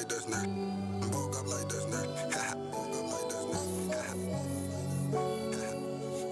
like this now. Woke up like this now. Woke up like this now.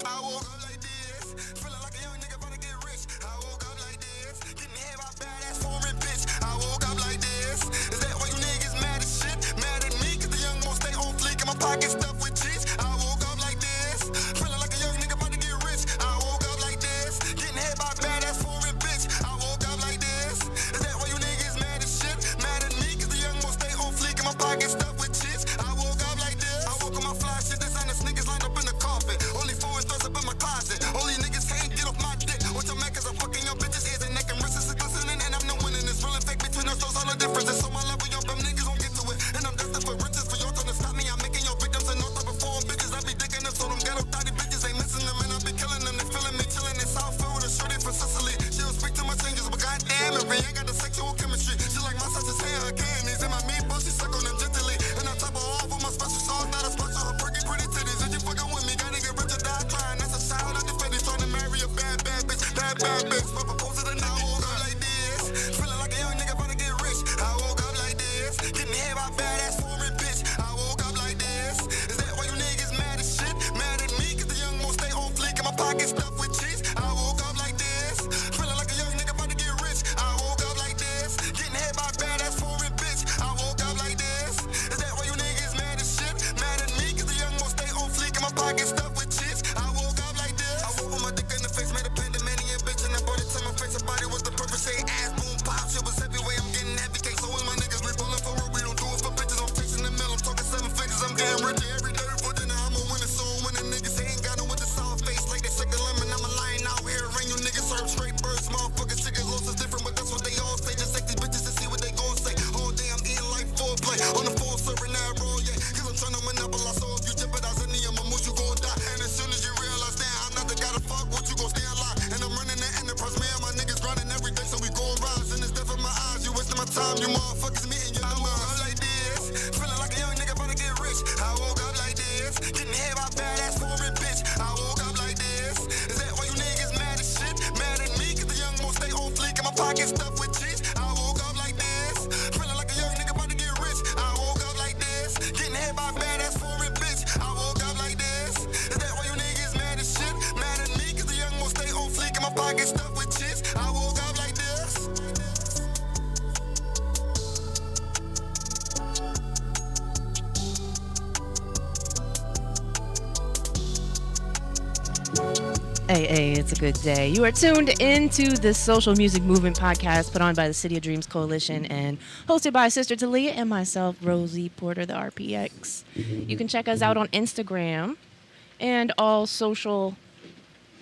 I woke up like this, feeling like a young nigga about to get rich. I woke up like this, getting hit by badass foreign bitch. I woke up like this. Is that why you niggas mad as shit? Mad at me, cause the young won't stay on fleek and my pocket stuffed with cheese. I woke up like this, feeling like a young nigga about to get rich. I woke up like this, getting hit by badass foreign bitch. I woke up like this. Is that why you niggas mad as shit? Mad at me, cause the young won't stay on fleek and my pocket stuffed with cheese. I woke up like this. I woke up my fly shit, designer sneakers lined up in the carpet. Only four stars up in my closet. Only niggas can't get off my dick. What your man, cause I'm fucking your bitches ears and neck and wrists is glistening. And I'm no winning. It's real effect between us, those all the differences. So my level, young niggas gon' get to it. And I'm destined for riches. For y'all trying to stop me, I'm making your victims and no type of foreign bitches. I be digging them, so them ghetto thotty bitches ain't missing them. And I be killing them. They feeling me chilling in Southfield with a shorty from Sicily. She'll speak to my changes, but goddamn it, we ain't got the sexual chemistry. She like my sauce, saying her candies. And my meatballs, she suck on them gently. And I top her off with my special sauce, not a special. Her perky pretty titties. And you fucking with me, gotta get rich or die trying. That's a shout out to Fetty, trying to marry a bad bitch. Bad bitch. But propose to the nigga. I woke up like this, feeling like a young nigga about to get rich. I woke up like this, getting hit by badass foreign bitch. I woke up like this. Is that why you niggas mad as shit? Mad at me, cause the young won't stay on fleek and my pocket stuffed with cheese. I woke up like this, feeling like a young nigga about to get rich. I woke up like this, getting hit by badass foreign bitch. I woke up like this. Is that why you niggas mad as shit? Mad at me, cause the young won't stay on fleek and my pocket stuffed with cheese. I woke up like this. I woke with my dick in the face, made a pandemonium bitch, and I brought it to my face. Her body was the perfect shade, ass boom pop. Shit was everywhere. I'm getting heavy cake. So when my niggas we pulling for real, we don't do it for bitches. I'm fixing the mill. I'm talking seven figures. I'm getting rich every day for dinner. I'm a winner soon. When the niggas ain't got no with the soft face like they sick of lemon. I'm a lion out here. Rain you niggas serve straight birds. Motherfuckers chickens lost is different, but that's what they all say. Just take these bitches to see what they gon' say. All day I'm eating like foreplay on the full serving that roll, yeah. Cause I'm trying to monopolize. So if you jeopardize any of my moves, you gon' die. And as soon as you realize that I'm not the guy to fuck with, you gon' stay alive. And I'm running the enterprise, man. My niggas grinding every day, so we gon' rise. And it's death in my eyes. You wasting my time, you motherfuckers meeting your numbers. I woke up like this, feeling like a young nigga about to get rich. I woke up like this, getting hit by badass foreign bitch. I woke up like this. Is that why you niggas mad as shit? Mad at me, cause the young won't stay on fleek and my pocket stuffed with cheese. I woke up like this, feeling like a young nigga about to get rich. I woke up like this, getting hit by badass foreign bitch. I woke up like this. Is that why you niggas mad as shit? Mad at me, cause the young won't stay on fleek and my pocket stuffed with cheese. I woke up like this. Hey, it's a good day. You are tuned into the Social Music Movement podcast put on by the City of Dreams Coalition and hosted by Sister Taleah and myself, Rosie Porter, the RPX. You can check us out on Instagram and all social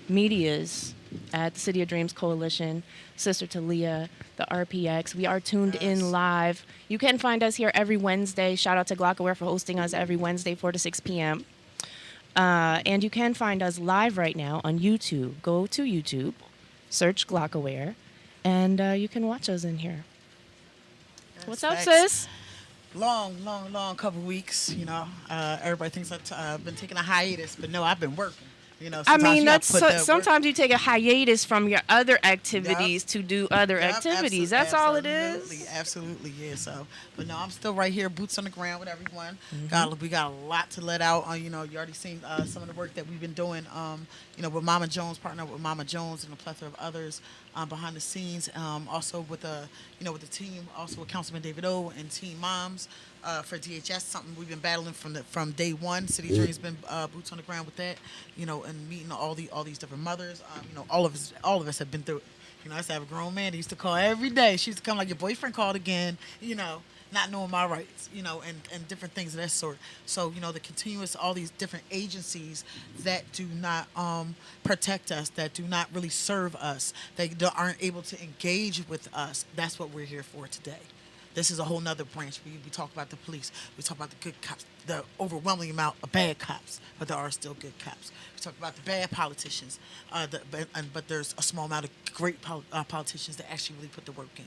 medias at the City of Dreams Coalition, Sister Taleah, the RPX. We are tuned in live. You can find us here every Wednesday. Shout out to Glockaware for hosting us every Wednesday, 4 to 6 p.m. And you can find us live right now on YouTube. Go to YouTube, search Glockaware, and you can watch us in here. What's up, sis? Long couple weeks, you know. Everybody thinks I've been taking a hiatus, but no, I've been working. You know, I mean, sometimes you take a hiatus from your other activities to do other activities. That's all it is. Absolutely, yeah. So, but no, I'm still right here, boots on the ground with everyone. We got a lot to let out. You know, you already seen some of the work that we've been doing. You know, with Mama Jones, partner with Mama Jones and a plethora of others behind the scenes. Also with with the team, also with Councilman David O and Team Moms. For DHS, something we've been battling from day one. City Dream's been boots on the ground with that, you know, and meeting all these different mothers. You know, all of us have been through it. You know, I used to have a grown man that used to call every day. She used to come like, your boyfriend called again, you know, not knowing my rights, you know, and different things of that sort. So, you know, the continuous, all these different agencies that do not protect us, that do not really serve us, that aren't able to engage with us, that's what we're here for today. This is a whole nother branch. We talk about the police. We talk about the good cops, the overwhelming amount of bad cops, but there are still good cops. We talk about the bad politicians, but there's a small amount of great politicians that actually really put the work in.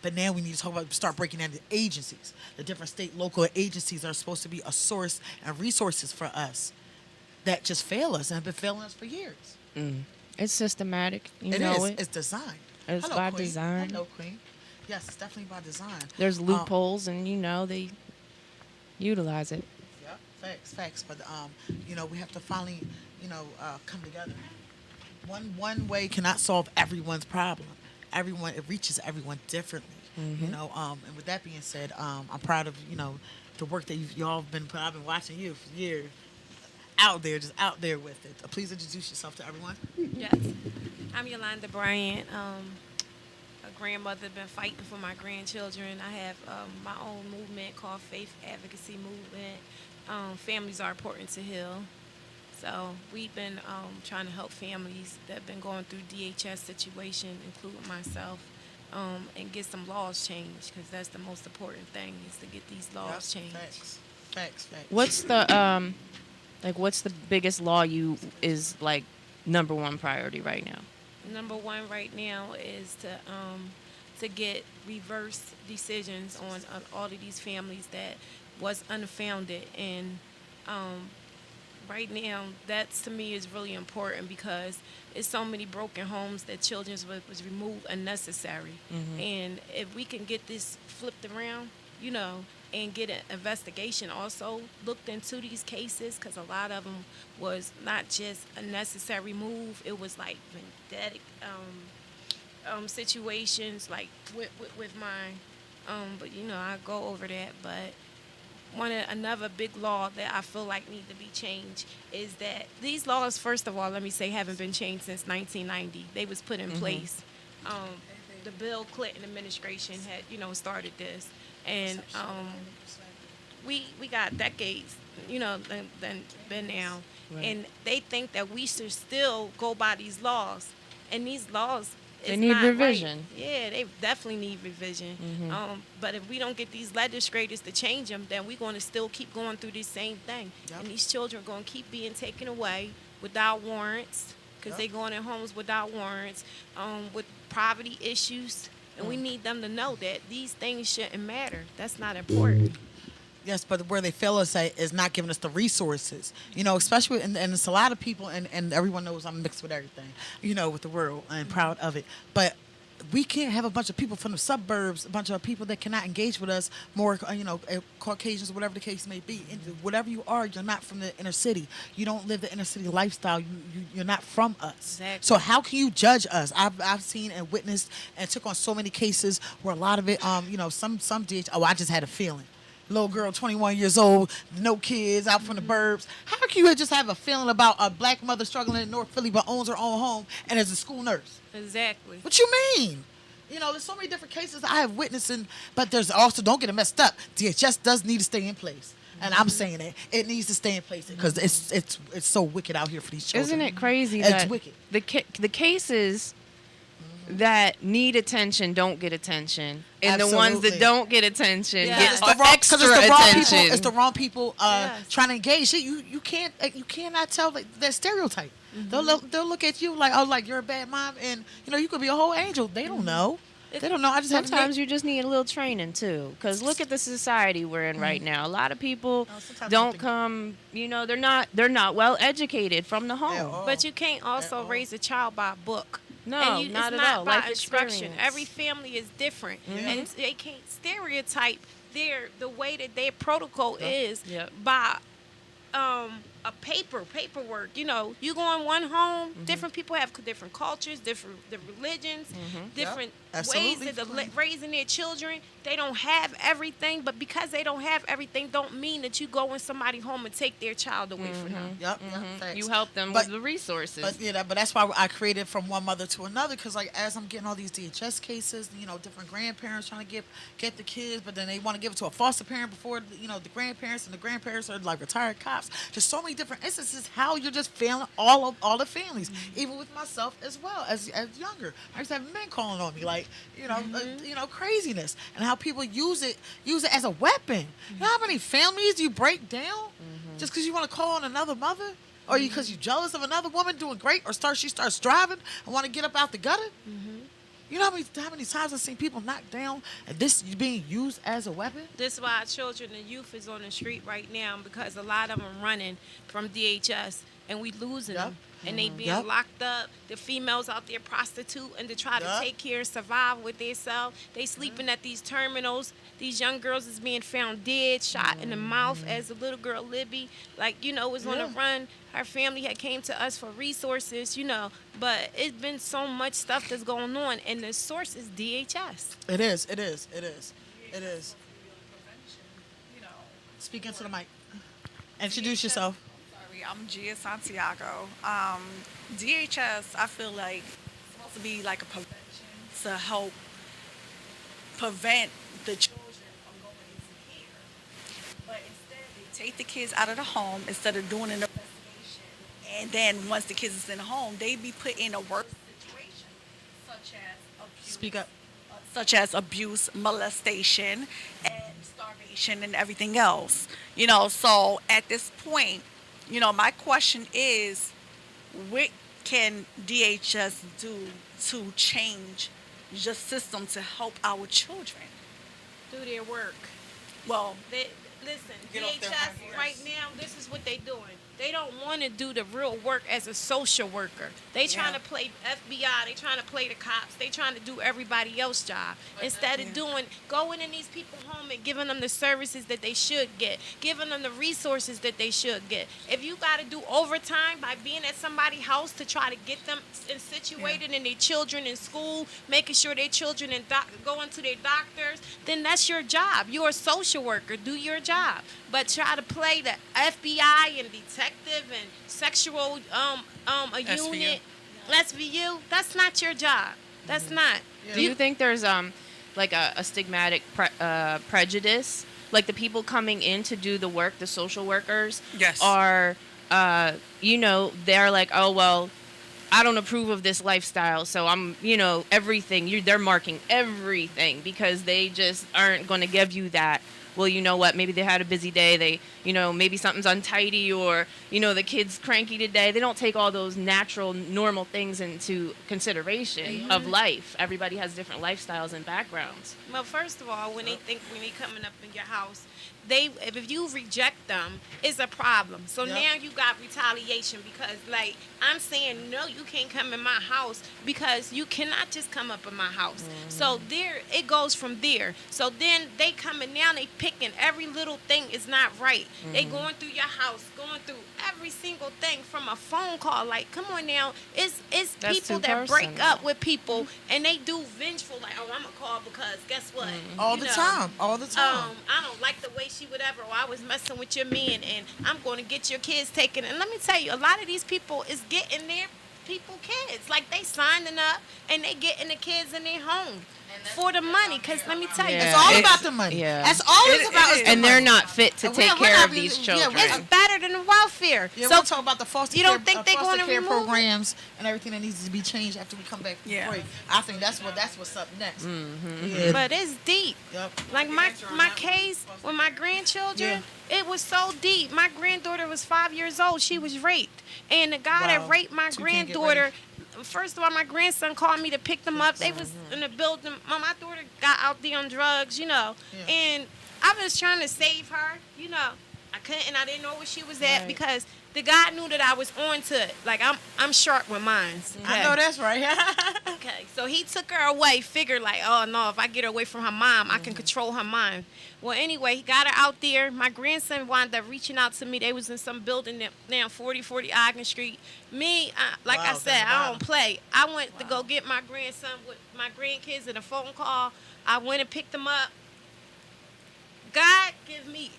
But now we need to start breaking down the agencies. The different state, local agencies are supposed to be a source and resources for us that just fail us and have been failing us for years. It's systematic. It is. It's designed. It's by design. Hello, Queen. Yes, it's definitely by design. There's loopholes, and they utilize it. Yep, facts. But we have to finally, come together. One way cannot solve everyone's problem. It reaches everyone differently. And with that being said, I'm proud of the work that y'all have been. I've been watching you for years. Just out there with it. Please introduce yourself to everyone. Yes. I'm Yolanda Bryant, a grandmother, been fighting for my grandchildren. I have my own movement called Faith Advocacy Movement. Families are important to heal. So we've been trying to help families that have been going through DHS situation, including myself, and get some laws changed, because that's the most important thing, is to get these laws changed. Facts. What's the what's the biggest law is like number one priority right now? Number one right now is to get reverse decisions on all of these families that was unfounded, and right now that to me is really important, because it's so many broken homes that children was removed unnecessary. And if we can get this flipped around, and get an investigation also looked into these cases, because a lot of them was not just a necessary move, it was like vendettic situations, like with mine. But I go over that. But another big law that I feel like need to be changed is that these laws, first of all, let me say, haven't been changed since 1990. They was put in place. The Bill Clinton administration had started this, and we got decades been now, Right. and they think that we should still go by these laws, and these laws They need not revision. right. Yeah, they definitely need revision. But if we don't get these legislators to change them, then we're going to still keep going through this same thing. Yep. And these children are going to keep being taken away without warrants, because they're going in homes without warrants, with poverty issues. And we need them to know that these things shouldn't matter. That's not important. Yes, but where they fail us at is not giving us the resources. Especially, and it's a lot of people, and everyone knows I'm mixed with everything, with the world, and proud of it. But we can't have a bunch of people from the suburbs, a bunch of people that cannot engage with us, more, Caucasians, whatever the case may be. And whatever you are, you're not from the inner city. You don't live the inner city lifestyle. You're not from us. Exactly. So how can you judge us? I've seen and witnessed and took on so many cases where a lot of it, some did. Oh, I just had a feeling. Little girl, 21 years old, no kids, out from the burbs. How can you just have a feeling about a black mother struggling in North Philly but owns her own home and is a school nurse? Exactly. What you mean? There's so many different cases I have witnessed, but there's also, don't get it messed up, DHS does need to stay in place. And I'm saying it needs to stay in place, because it's so wicked out here for these children. Isn't it crazy It's that wicked. the cases that need attention don't get attention, and the ones Absolutely. that don't get attention Yeah. get It's extra the wrong attention. people. It's the wrong people Yes. trying to engage. You cannot tell that stereotype. They'll look at you like you're a bad mom, and you could be a whole angel. They don't know. They don't know. I just Sometimes you just need a little training too, because look at the society we're in right now. A lot of people sometimes I don't think- come. They're not well educated from the home. all. But you can't also all. raise a child by a book. No, And not it's at not all. by Life instruction. experience. Every family is different, and they can't stereotype the way that their protocol is Yep. by a paperwork. You go in one home, different people have different cultures, different religions, different ways Absolutely. of raising their children. They don't have everything, but because they don't have everything, don't mean that you go in somebody's home and take their child away from them. Yep. Facts. You help them But- with the resources. But that's why I created from one mother to another, because as I'm getting all these DHS cases, different grandparents trying to get the kids, but then they want to give it to a foster parent before the grandparents, and the grandparents are like retired cops. There's so many different instances how you're just failing all the families, even with myself as well as younger. I used to have men calling on me like craziness, and how people use it as a weapon. You know how many families you break down just because you want to call on another mother? Or because you're jealous of another woman doing great, or she starts driving and want to get up out the gutter? You know how many times I've seen people knocked down and this being used as a weapon? This is why our children and youth is on the street right now, because a lot of them running from DHS, and we losing them. and they being Yep. locked up. The females out there prostitute and to try to Yep. take care and survive with themselves. They sleeping at these terminals. These young girls is being found dead, shot in the mouth. As the little girl Libby, like, was on the Yeah. run. Her family had came to us for resources, but it's been so much stuff that's going on, and the source is DHS. It is. It is. It is. It is. Speak into the mic. Introduce yourself. Sorry, I'm Gia Santiago. DHS, I feel like it's supposed to be like a prevention to help prevent the children from going into care. But instead, they take the kids out of the home instead of doing an investigation. And then once the kids is in the home, they be put in a worse situation, Speak up. such as abuse, molestation, and starvation and everything else. So at this point, my question is, what can DHS do to change the system to help our children? Do their work. Well, Listen, Get off their high DHS horse. right now, this is what they doing. They don't want to do the real work as a social worker. They trying to play FBI. They trying to play the cops. They trying to do everybody else's job instead of going in these people's home and giving them the services that they should get, giving them the resources that they should get. If you got to do overtime by being at somebody's house to try to get them situated and their children in school, making sure their children going to their doctors, then that's your job. You're a social worker. Do your job. But try to play the FBI and detective and sexual a unit, SVU, that's not your job. That's not. Do you think there's like a stigmatic prejudice? Like the people coming in to do the work, the social workers, Yes. are, they're like, oh, well, I don't approve of this lifestyle, so I'm, everything. They're marking everything because they just aren't going to give you that. Well, you know what, maybe they had a busy day. They, maybe something's untidy or, the kid's cranky today. They don't take all those natural, normal things into consideration of life. Everybody has different lifestyles and backgrounds. Well, first of all, when they coming up in your house, if you reject them, it's a problem. So now you got retaliation because, like, I'm saying, no, you can't come in my house because you cannot just come up in my house. So there, it goes from there. So then they coming down, they picking every little thing is not right. They going through your house, going through every single thing from a phone call. Like, come on now, it's That's people too that break personal. up with people and they do vengeful. Like, oh, I'm gonna call because guess what? All You the know, time. All the time. I don't like the way she whatever, or I was messing with your man and I'm going to get your kids taken. And let me tell you, a lot of these people is getting their people kids. Like they signing up and they getting the kids in their home for the money. Because let me tell you, Yeah. It's all It's- about the money. yeah. That's all it's about. Is the And they're money. not fit to And take we're care not of these even- yeah, children. we're- it's better than the welfare. Yeah, So we'll talk about the foster you care, don't think they foster gonna care remove it? programs and everything that needs to be changed after we come back from Yeah. break. I think that's what's up next. Yeah. but it's deep. Yep. Like my case with my grandchildren, it was so deep. My granddaughter was 5 years old. She was raped. And the guy Wow. that raped my So you can't get granddaughter, first of all, my grandson called me to pick them up. They was in the building. My daughter got out there on drugs, Yeah. and I was trying to save her, I couldn't, and I didn't know where she was at Right. because the guy knew that I was on to it. Like, I'm sharp with mine. I know that's right. Okay, so he took her away, figured like, oh no, if I get her away from her mom, I can control her mind. Well, anyway, he got her out there. My grandson wound up reaching out to me. They was in some building down 4040 Ogden Street. Me, like I Wow, said, that's I wild. don't play. I went to go get my grandson with my grandkids in a phone call. I went and picked them up. God give me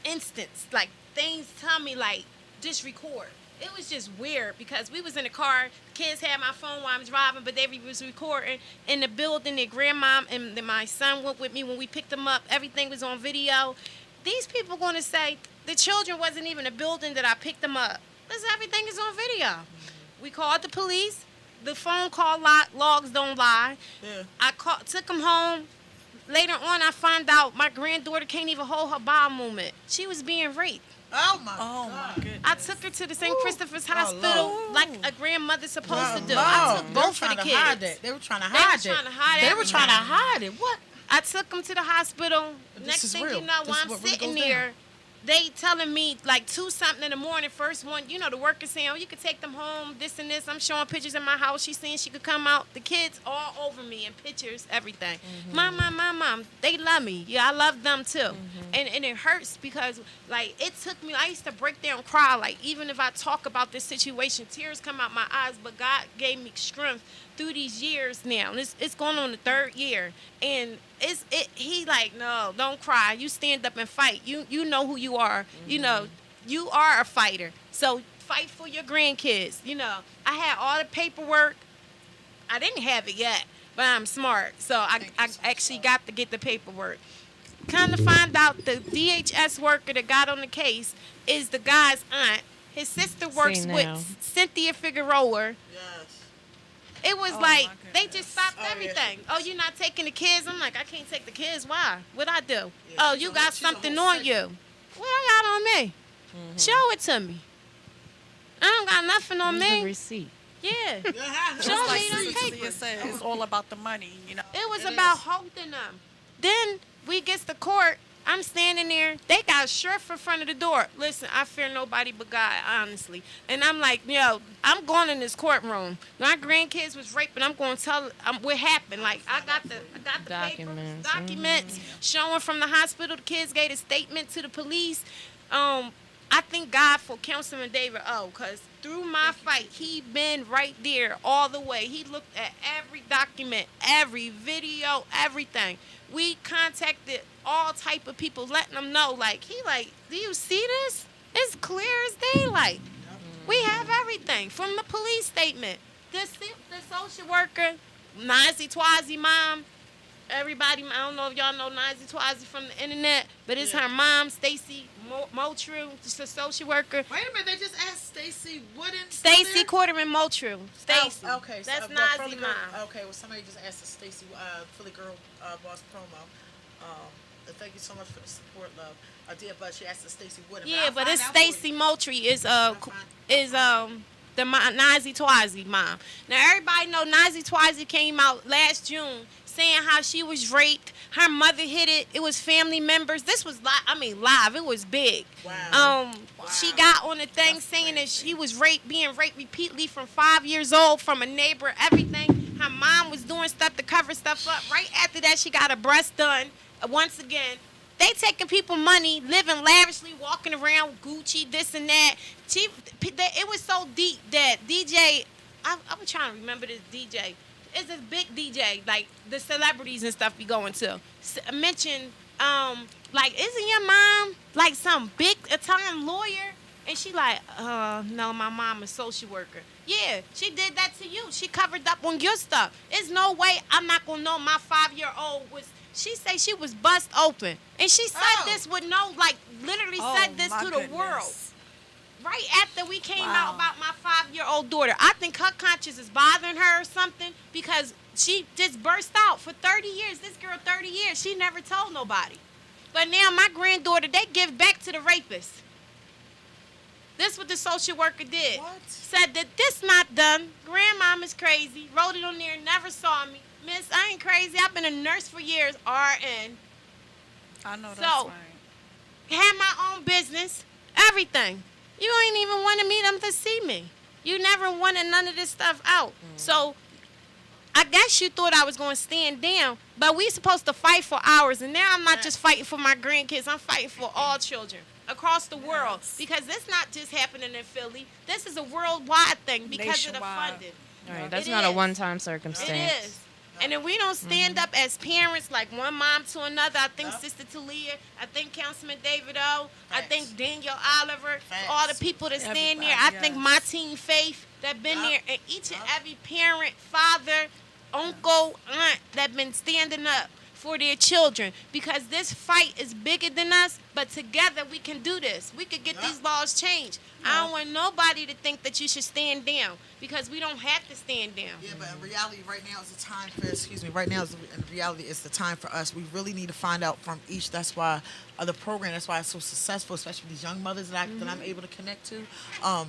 instance, like things tell me like, just record. It was just weird because we was in the car. Kids had my phone while I'm driving, but they was recording in the building. Their grandma and then my son went with me when we picked them up. Everything was on video. These people going to say the children wasn't even a building that I picked them up. Listen, everything is on video. We called the police. The phone call logs don't lie. Yeah. I took them home. Later on, I found out my granddaughter can't even hold her bowel movement. She was being raped. Oh my Oh my God. goodness. I took her to the St. Christopher's Hospital Lord. like a grandmother's supposed to do. No, I took they were both of trying the to hide kids. that. They were trying to They hide was that. trying to hide They were trying to everything. hide it. What? I took them to the hospital. But this Next is thing real. you know, This while is I'm what really sitting goes there, they telling me like 2 something in the morning. First one, the worker saying, "Oh, you could take them home." This and this. I'm showing pictures in my house. She's saying she could come out. The kids all over me and pictures, everything. Mom, they love me. Yeah, I love them too. And it hurts because like it took me. I used to break down, and cry. Like even if I talk about this situation, tears come out my eyes. But God gave me strength through these years now. And it's going on the 3rd year, and he like, no, don't cry. You stand up and fight. You know who you are. You are a fighter. So fight for your grandkids. I had all the paperwork. I didn't have it yet, but I'm smart. So I actually got to get the paperwork. Kind of find out the DHS worker that got on the case is the guy's aunt. His sister works with Cynthia Figueroa. Yes. It was like they just stopped everything. Yeah. Oh, you're not taking the kids? I'm like, I can't take the kids. Why? What'd I do? Yeah, you got something on you. What I got on me? Show it to me. I don't got nothing on me. The receipt. Yeah. Show me them papers. It's all about the money, It was about holding them. Then we get to court. I'm standing there. They got a sheriff in front of the door. Listen, I fear nobody but God, honestly. And I'm like, I'm going in this courtroom. My grandkids was raped, and I'm going to tell what happened. Like, I got the documents showing from the hospital. The kids gave a statement to the police. I thank God for Councilman David O, because through my fight, he been right there all the way. He looked at every document, every video, everything. We contacted all type of people, letting them know, like, do you see this? It's clear as daylight. We have everything from the police statement. The social worker, Nazi Twazi mom, everybody, I don't know if y'all know Nazi Twazi from the internet, but it's her mom, Stacy Motru, just a social worker. Wait a minute, they just asked Stacy Wooden. Stacy Quarterman Motru. Stacy. Oh, okay. That's so, Nazi mom. Okay, well, somebody just asked the Stacy Philly Girl Boss promo. Thank you so much for the support, love. I did, but she asked the Stacy Wooden. Yeah, but it's Stacy Moultrie is the Nazi Twazi mom. Now everybody know Nazi Twazi came out last June saying how she was raped. Her mother hid it. It was family members. This was live. It was big. Wow. She got on the thing saying that she was being raped repeatedly from 5 years old from a neighbor. Everything. Her mom was doing stuff to cover stuff up. Right after that, she got her breast done. Once again, they taking people money, living lavishly, walking around Gucci, this and that. It was so deep that DJ, I was trying to remember this DJ. It's this big DJ, like the celebrities and stuff be going to. Mention, like, isn't your mom like some big Italian lawyer? And she like, no, my mom is a social worker. Yeah, she did that to you. She covered up on your stuff. There's no way I'm not going to know my 5-year-old was... She said she was bust open. And she said this with literally said this to the world. Right after we came out about my 5-year-old daughter. I think her conscience is bothering her or something because she just burst out for 30 years. This girl, 30 years, she never told nobody. But now my granddaughter, they give back to the rapist. This what the social worker did. What? Said that this not done. Grandmama's crazy. Wrote it on there, never saw me. Miss, I ain't crazy. I've been a nurse for years. RN. I know that's right. Had my own business. Everything. You ain't even wanted me them to see me. You never wanted none of this stuff out. So I guess you thought I was going to stand down. But we supposed to fight for hours. And now I'm not just fighting for my grandkids. I'm fighting for all children across the world. Because this not just happening in Philly. This is a worldwide thing because of the funding. All right, that's not a one-time circumstance. It is. And if we don't stand up as parents, like one mom to another, I think Sister Taleah, I think Councilman David O, I think Daniel Oliver, all the people that stand there, I think my team Faith that been there, and each and every parent, father, uncle, aunt that been standing up for their children, because this fight is bigger than us, but together we can do this. We could get these laws changed. I don't want nobody to think that you should stand down, because we don't have to stand down. Yeah, but in reality, right now is the time for, right now in reality it's the time for us. We really need to find out from each. That's why the program, that's why it's so successful, especially these young mothers that I'm able to connect to, and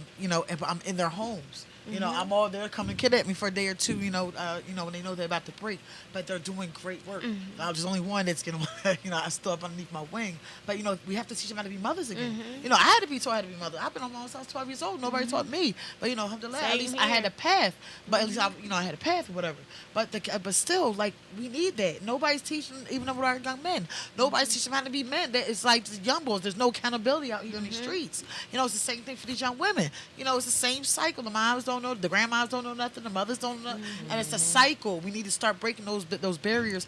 I'm in their homes. You know, I'm all there coming kidnap me for a day or two. When they know they're about to break, but they're doing great work. There's only one that's gonna, I still up underneath my wing. But we have to teach them how to be mothers again. I had to be taught how to be mother. I've been on my own since I was 12 years old. Nobody taught me. But alhamdulillah, at Same least I had here. a path. But at least I had a path or whatever. But still, like, we need that. Nobody's teaching, even with our young men. Nobody's teaching them how to be men. It's like the young boys. There's no accountability out here in these streets. It's the same thing for these young women. It's the same cycle. The moms don't know, the grandmas don't know nothing, the mothers don't know, and it's a cycle. We need to start breaking those barriers,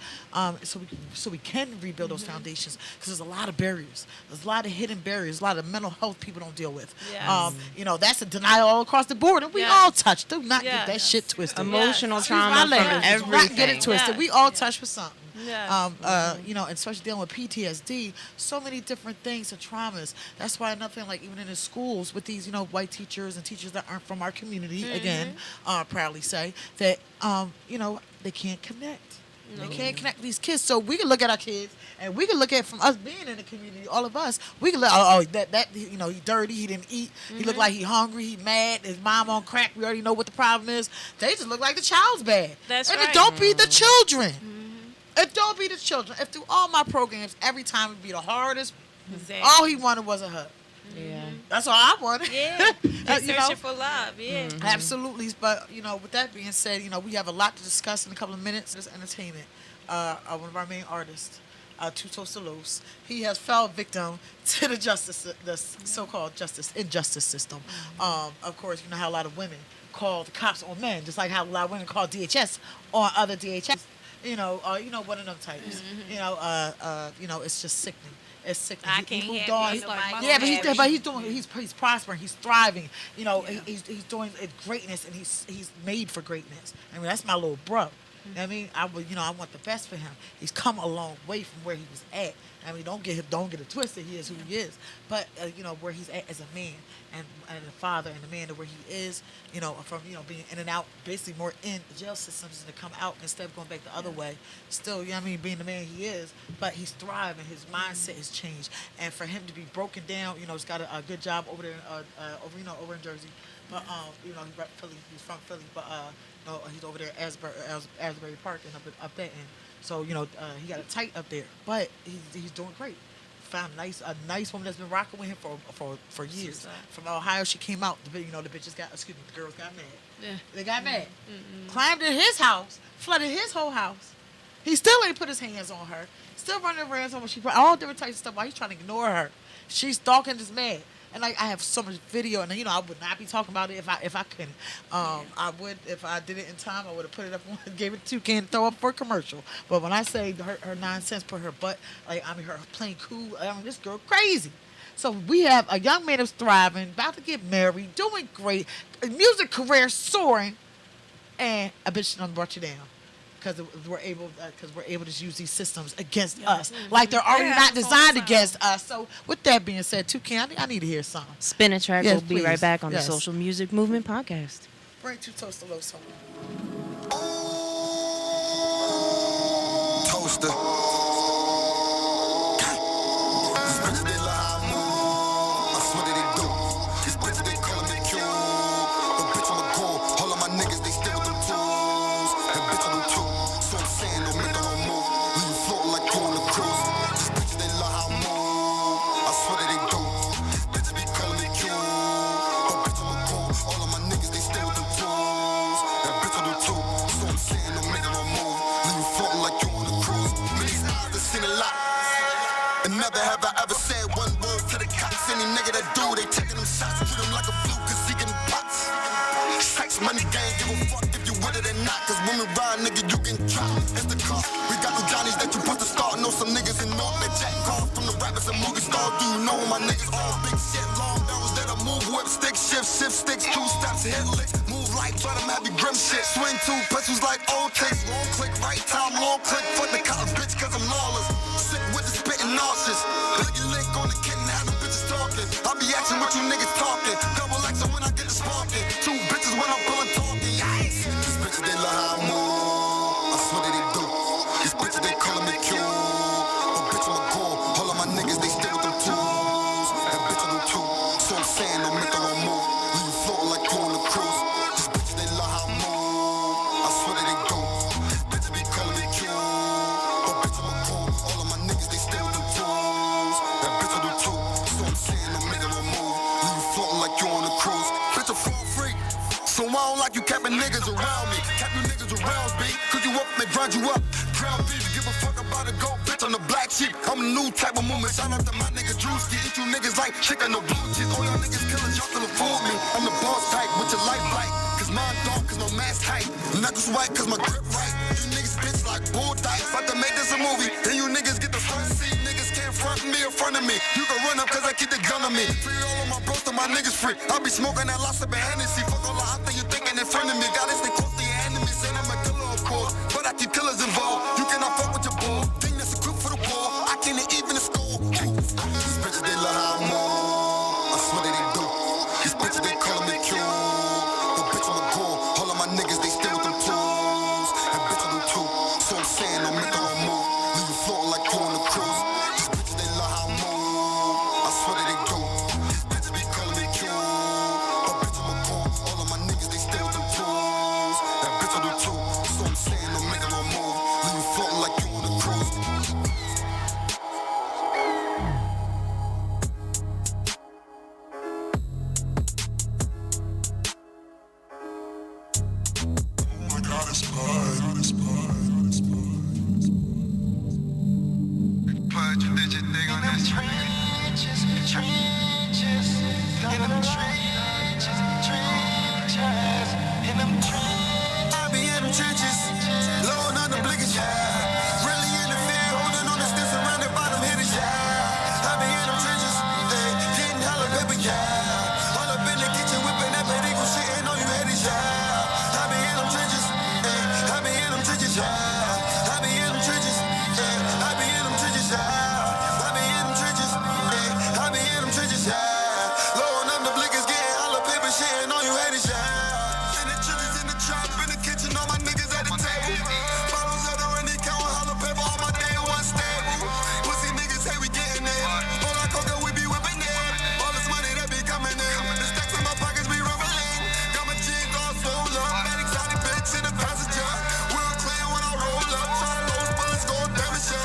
so we can rebuild those foundations. Because there's a lot of barriers. There's a lot of hidden barriers. A lot of mental health people don't deal with. Yes. That's a denial all across the board, and we Yes. all touch. Do not get that Yes. shit twisted. Emotional Excuse my trauma from language. Do not get everything. it twisted. Yes. We all touch with something. Yes. And especially dealing with PTSD, so many different things and traumas. That's why another thing, like even in the schools with these, white teachers and teachers that aren't from our community, again, proudly say that, they can't connect. They can't connect with these kids. So we can look at our kids and we can look at from us being in the community, all of us, we can look, he dirty, he didn't eat, he looked like he hungry, he mad, his mom on crack, we already know what the problem is. They just look like the child's bad. That's and right. it don't be the children. It don't be the children. If through all my programs, every time it be the hardest, Exactly. all he wanted was a hug. Yeah. That's all I wanted. Yeah. They're You know? searching for love. Yeah. Absolutely. But, with that being said, we have a lot to discuss in a couple of minutes. This entertainment. One of our main artists, Tuto Salos, he has fell victim to the so-called injustice system. Of course, you know how a lot of women call the cops on men, just like how a lot of women call DHS on other DHS. One of them types. It's just sickening. It's sickening. I He can't moved have on. it like my Yeah, mom. he's prospering. He's thriving. He's doing greatness, and he's made for greatness. That's my little bro. I mean, I want the best for him. He's come a long way from where he was at. Don't get it twisted. He is who he is. But where he's at as a man and a father and a man to where he is. From being in and out, basically more in the jail systems and to come out instead of going back the other way. Still, being the man he is. But he's thriving. His mindset has changed, and for him to be broken down, he's got a good job over there, over in Jersey. But he rep Philly. He's from Philly, but he's over there at Asbury Park and up that end. So he got it tight up there, but he's doing great. Found a nice woman that's been rocking with him for years. From Ohio, she came out. The bitches the girls got mad. Yeah. They got mad. Climbed in his house, flooded his whole house. He still ain't put his hands on her. Still running her hands on her. She put all different types of stuff while he's trying to ignore her. She's stalking this man. And I have so much video, and I would not be talking about it if I couldn't. I would, if I did it in time, I would have put it up, gave it to Ken, throw up for a commercial. But when I say her 9 cents per her butt, her playing cool, this girl crazy. So we have a young man who's thriving, about to get married, doing great, music career soaring, and a bitch done brought you down. Because we're able to use these systems against us, like they're already not designed against us. So, with that being said, Toucan, I need to hear something. Spin a track. Yes, We'll be right please. back on Yes. the Social Music Movement Podcast. Bring two toast to low song. Toaster. These bitches, they lie, I move. I swear that they do. These bitches, they calling me cute. But bitch, I'm a goal. All of my niggas, they still with them tools. And bitch, I do too. So I'm saying, don't make the whole move. Leave you floating like you on a cruise. These bitches, they lie, I move. I swear that they do. These bitches be calling me cute. But bitch, I'm a goal. All of my niggas, they still with them tools. And bitch, I do too. So I'm saying, don't make the whole move. Leave you floating like you on a cruise. These eyes, they seen a lot. And never have I ever said one word to the cops. Any nigga that do, they taking them shots. Treat him like a fluke, cause he getting pots. Sex, money, gang, give a fuck if you with it or not. Cause when we ride, nigga, you can drop. It's the car. We got them Johnnies that you put to start. Know some niggas in North that jack cars from the rappers and movie stars. Do you know my niggas all big shit? Long barrels that I move, whip stick, shift sticks, 2 steps, hit licks. Move like but I'm happy grim shit. Swing 2 pistols like old takes. Long click, right time, long click. Fuck the college bitch cause I'm lawless. Sick with the spitting nauseous. Licky link on the kitten, have them bitches talking. I be asking what you niggas talking. Double action when I get the sparking. 2 bitches when I'm pulling talking. Yikes. These bitches, they love how I move. I swear that they do. These bitches, they calling me cute. But bitch, I'm a goal. All of my niggas, they still with them tools. And bitch, I do too. So I'm saying, don't make the wrong move. Leave you floating like you on the cruise. These keeping niggas around me. Cap you niggas around me, cause you up and grind you up. Ground beef, give a fuck about a goat bitch on the black sheep. I'm a new type of movement. Shout out to my nigga Drewski. Eat you niggas like chicken, no blue cheese. All y'all niggas killers, y'all can afford me. I'm the boss type with your life light. Cause mine dark, cause no mask tight. Knuckles white, cause my grip right. You niggas bitch like bull dice. About to make this a movie. Then you niggas get the front seat. Niggas can't front me in front of me. You can run up cause I keep the gun on me. Free all of my bros to my niggas free. I'll be smoking that lots of Hennessy. Fuck all the hot thing you thinking in front of me. Gotta stay close to your enemies. Saying I'm a killer, of course. But I keep killers involved. You cannot fuck with your bull. Think that's a group for the ball. I can't even in school. These bitches, they love how I move. I swear that they do. These bitches, they calling me cute. But bitch, I'm a goal. All of my niggas, they still with them tools. And bitch, I do too. So I'm saying, don't make the wrong move. Leave you floating like you on the cruise. These bitches, they love how I move. I swear that they do. These bitches be calling me cute. But bitch, I'm a goal. All of my niggas, they still with them tools. And bitch, I do too. So I'm saying, don't make the wrong move. Leave you floating like you on the cruise. Put you did your thing on that trenches, trenches, in them trenches, trenches, in them trenches. I be in them trenches, low on the blickers, yeah. Really in the field, holding on the stick, surrounded by them hitters, yeah. I be in them trenches, getting hella paper, yeah. All up in the kitchen, whipping that bad eagle, shitting on you haters, yeah. I be in them trenches, I be in them trenches, yeah. I be in them trenches, I be in them trenches, yeah. I be in them trenches, I be in them trenches, yeah. Low on them, the blickers, getting hella paper, shitting on you haters, yeah. In the trenches, in the trap, in the kitchen, all my niggas at the table. Bottles of the Randy, counting hella paper, all my day one stable. Pussy niggas say we getting it. All our coca, we be whipping it. All this money that be coming in. The stacks in my pockets be rumbling. Got my jeans all swole up. Mad exotic bitch in the passenger. Real clean when I roll up. Try to those bullets go damage ya.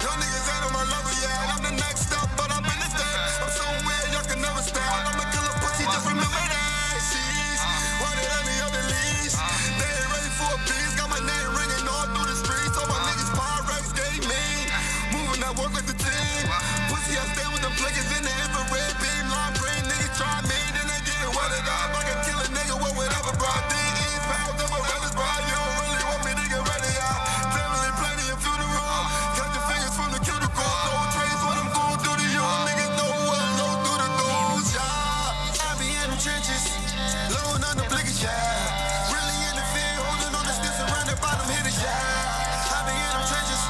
Y'all niggas ain't on my level yet. I'm the next up, but I'm in the step. I'm so weird, y'all can never stand. I'm a killer pussy, just remember that. She's why they let me up the leash. They ain't ready for a beast. Got my name ringing all through the streets. All my niggas Pyrex gave me. Moving that work with the team. Pussy, I stay with the blickers in the infrared beam. Long brain niggas try me, then they get wetted up. I can kill a nigga with whatever, bro. These pounds of a brothers, bro. You don't really want me to get ready, y'all. Family plenty of funeral. Cut your fingers from the cuticle. No trace what I'm gon' do to you. Niggas know what I go through the doors, yeah. I be in them trenches, low on the blickers, yeah. Really in the field, holding on the stick, surrounded by them hitters, yeah. I be in them trenches,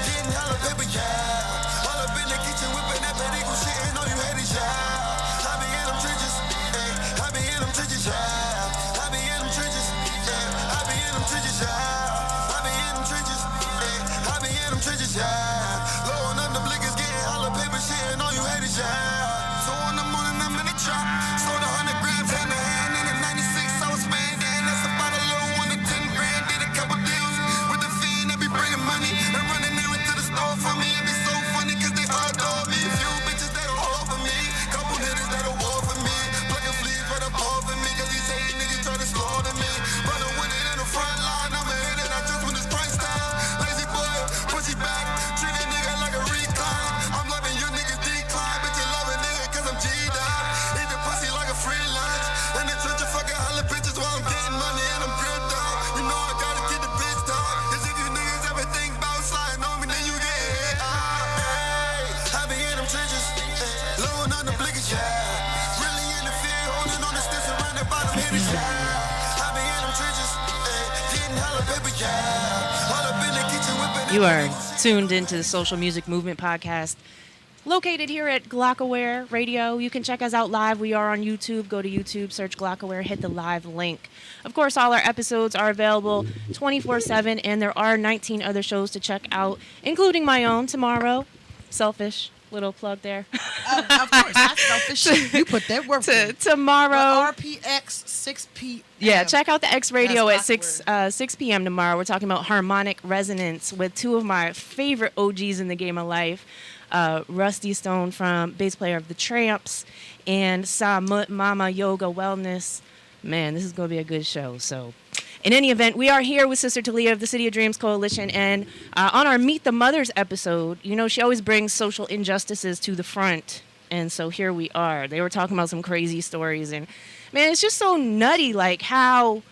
getting hella paper, yeah. All up in the kitchen, whipping that bad eagle, shitting on you haters, yeah. I be in them trenches, I be in them trenches, yeah. I be in them trenches, I be in them trenches, yeah. I be in them trenches, I be in them trenches, yeah. Low on the blickers, getting hella paper, shitting on you haters, yeah. So in the morning, I'm in the trap, sold 100 grams hand to hand. In the 96, I was spending, that's about a little 1 to 10 grand. Did a couple deals with the fiend that be bringing money and running near into the store for me. It be so funny cause they all adore me. Few bitches that'll all for me, couple hitters that'll war for me. Plucking fleas for the ball for me, cause these hate niggas try to slaughter me. Brother with it in the front line, I'm a hitter, I just when it's price time. Lazy boy, push it back, treat a nigga like a recline. I'm loving you niggas decline, bitch you love a nigga cause I'm G-Dog. Eat the pussy like a free lunch, in the church of fucking hella bitches while I'm getting money and I'm gripped up. You know I gotta get the bitch dog, cause if you niggas ever think about sliding on me, then you get hit. I be in them trenches, low on the blickers, yeah. Really in the field, holding on the stick, surrounded by them hitters, yeah. I be in them trenches, getting hella paper, yeah. All up in the kitchen, whipping You are tuned into the Social Music Movement Podcast, located here at Glockaware Radio. You can check us out live. We are on YouTube. Go to YouTube, search Glockaware, hit the live link. Of course, all our episodes are available 24/7, and there are 19 other shows to check out, including my own tomorrow. Selfish. Little plug there. Of course, that's selfish. You put that work in. Tomorrow. But RPX 6 p.m. Yeah, check out the X Radio at That's 6 p.m. tomorrow. We're talking about harmonic resonance with two of my favorite OGs in the game of life. Rusty Stone, bass player of the Tramps, and Samut Mama Yoga Wellness, Man, this is going to be a good show. So, in any event, we are here with Sister Taleah of the City of Dreams Coalition. And on our Meet the Mothers episode, you know, she always brings social injustices to the front. And so here we are. They were talking about some crazy stories. And, man, it's just so nutty, like, how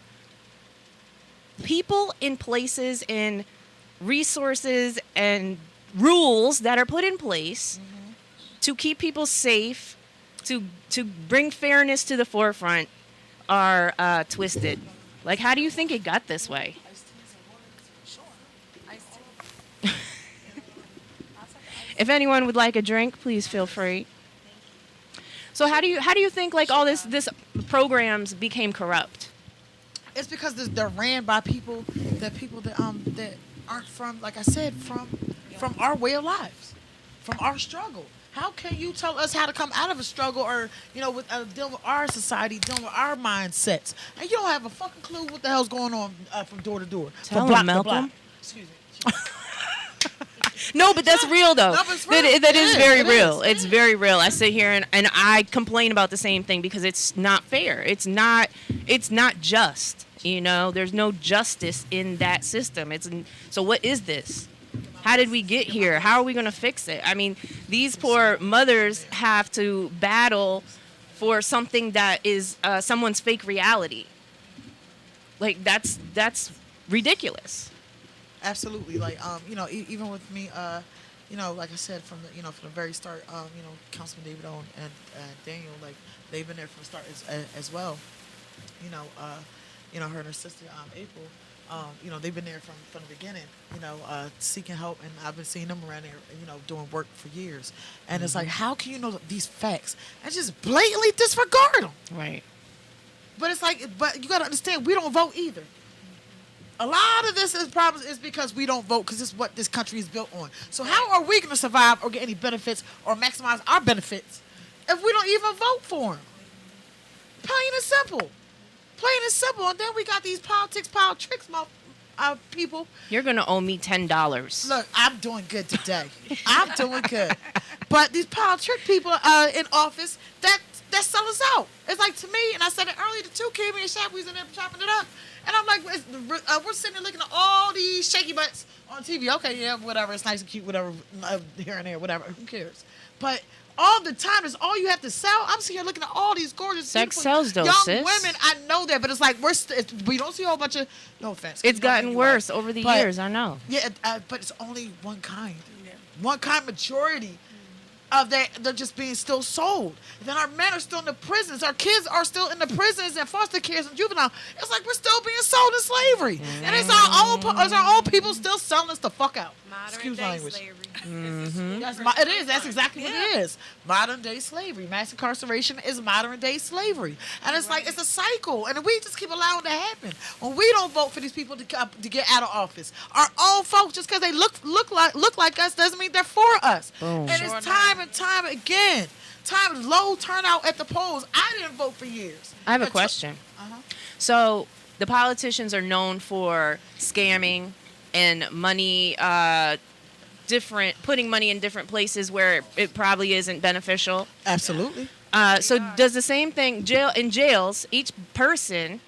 people in places and resources and rules that are put in place to keep people safe, to bring fairness to the forefront, are twisted. Like, how do you think it got this way? If anyone would like a drink, please feel free. So how do you think like all this programs became corrupt? It's because they're ran by people that aren't from, like I said, from our way of lives, from our struggle. How can you tell us how to come out of a struggle, or with dealing with our society, dealing with our mindsets, and you don't have a fucking clue what the hell's going on from door to door, Tell from block him, to Malcolm. block. Excuse me. No, but that's real though. No, but it's real. That is very It real. is. It's very real. I sit here and I complain about the same thing because it's not fair. It's not just. There's no justice in that system. So what is this? How did we get here? How are we going to fix it? I mean, these poor mothers have to battle for something that is someone's fake reality. Like that's ridiculous. Absolutely, like even with me, like I said from the very start, Councilman David Owen and Daniel, like they've been there from the start as well. Her and her sister April, they've been there from the beginning, seeking help, and I've been seeing them around there, doing work for years. And it's like, how can you know these facts and just blatantly disregard them? Right. But it's like, but you got to understand, we don't vote either. A lot of this problems is because we don't vote, because this is what this country is built on. So how are we going to survive or get any benefits or maximize our benefits if we don't even vote for them? Plain and simple. Plain and simple. And then we got these politics, tricks, people. You're going to owe me $10. Look, I'm doing good today. I'm doing good. But these trick people in office, that sell us out. It's like, to me, and I said it earlier, the two Kimmy and Shaq, we was in there chopping it up. And I'm like, we're sitting there looking at all these shaky butts on TV. Okay, yeah, whatever. It's nice and cute, whatever, here and there, whatever. Who cares? But all the time, is all you have to sell. I'm sitting here looking at all these gorgeous, sex beautiful, sells, though, young sis. women. I know that, but it's like we don't see a whole bunch of, no offense. It's gotten worse over the years, I know. Yeah, but it's only one kind. Yeah. One kind majority of that, they're just being still sold. And then our men are still in the prisons. Our kids are still in the prisons and foster cares and juvenile. It's like we're still being sold in slavery. And it's our own people still selling us the fuck out. Modern day slavery. It is. That's exactly what it is. Modern day slavery. Mass incarceration is modern day slavery. And it's like, it's a cycle. And we just keep allowing it to happen. When we don't vote for these people to get out of office, our own folks, just because they look like us, doesn't mean they're for us. Boom. And it's time and time again. Low turnout at the polls. I didn't vote for years. I have a question. So the politicians are known for scamming and money, putting money in different places where it probably isn't beneficial. Absolutely. So does the same thing in jails? Each person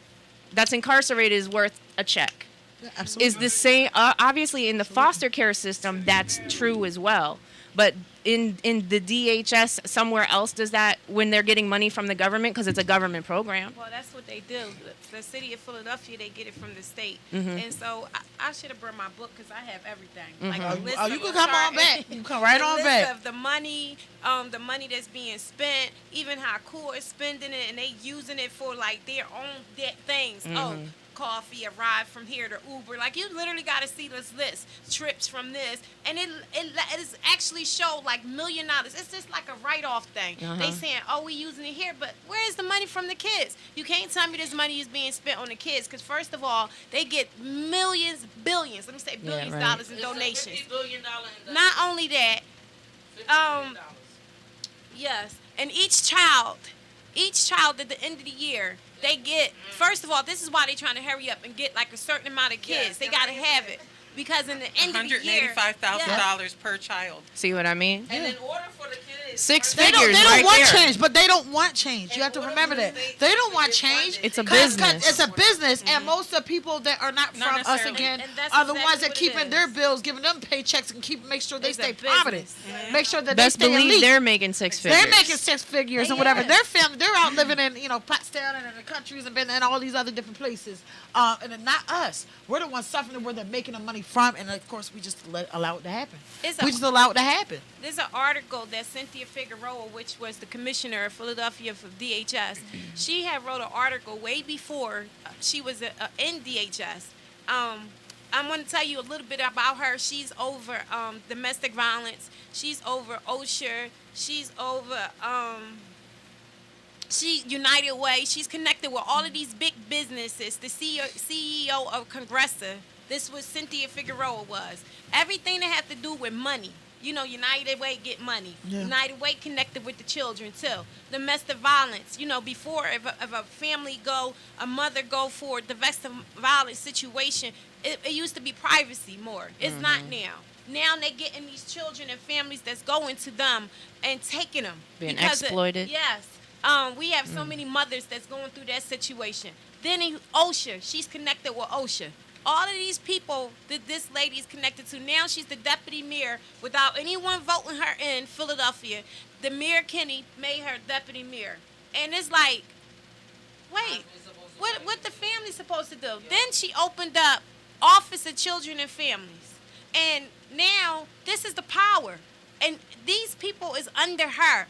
that's incarcerated is worth a check. Yeah, absolutely. Is the same? Obviously, in the foster care system, that's true as well. But in the DHS, somewhere else, does that when they're getting money from the government because it's a government program? Well, that's what they do. The city of Philadelphia, they get it from the state. And so I should have brought my book because I have everything. Like a list you can come on back. You can come right on back. Of the money that's being spent, even how cool is spending it, and they using it for like their own things. Oh, coffee, a ride from here to Uber. Like, you literally got to see this list, trips from this, and it is actually show like $1 million. It's just like a write-off thing. They saying, oh, we using it here, but where is the money from the kids? You can't tell me this money is being spent on the kids, because first of all, they get billions, let me say billions dollars in donations. $50 billion Not only that, yes, and each child at the end of the year, they get, first of all, this is why they're trying to hurry up and get like a certain amount of kids. Yes, they got to have it. Because in the end of the year, $185,000 per child. See what I mean? And in order for the kids Six They figures don't right want there. change, but they don't want change. You have to remember that. They don't want change. It's a 'cause business. It's a business, and most of the people that are not from us necessarily. again And that's are the exactly ones that what it keeping is. their bills, giving them paychecks, and make sure they It's a stay prominent. business. Make sure that Best they stay believe elite. they're making six figures. They're making six figures and They whatever. is. Their family, they're out living in Pottstown and in the countries and been in all these other different places. And then not us. We're the ones suffering where they're making the money from, and of course we just allow it to happen. We just allow it to happen. There's an article that Cynthia Figueroa, which was the commissioner of Philadelphia for DHS, she had wrote an article way before she was in DHS. I'm going to tell you a little bit about her. She's over domestic violence. She's over OSHA. She's over United Way. She's connected with all of these big businesses. The CEO of Congressa. This was Cynthia Figueroa was. Everything that had to do with money. United Way get money. Yeah. United Way connected with the children too. Domestic violence. Before if a family a mother go for a domestic violence situation, it used to be privacy more. It's not now. Now they getting these children and families that's going to them and taking them. Being because exploited. Yes. We have so many mothers that's going through that situation. Then OSHA, she's connected with OSHA. All of these people that this lady is connected to, now she's the deputy mayor without anyone voting her in Philadelphia. The Mayor Kenny made her deputy mayor. And it's like, wait, what the family supposed to do? Then she opened up Office of Children and Families. And now this is the power. And these people is under her.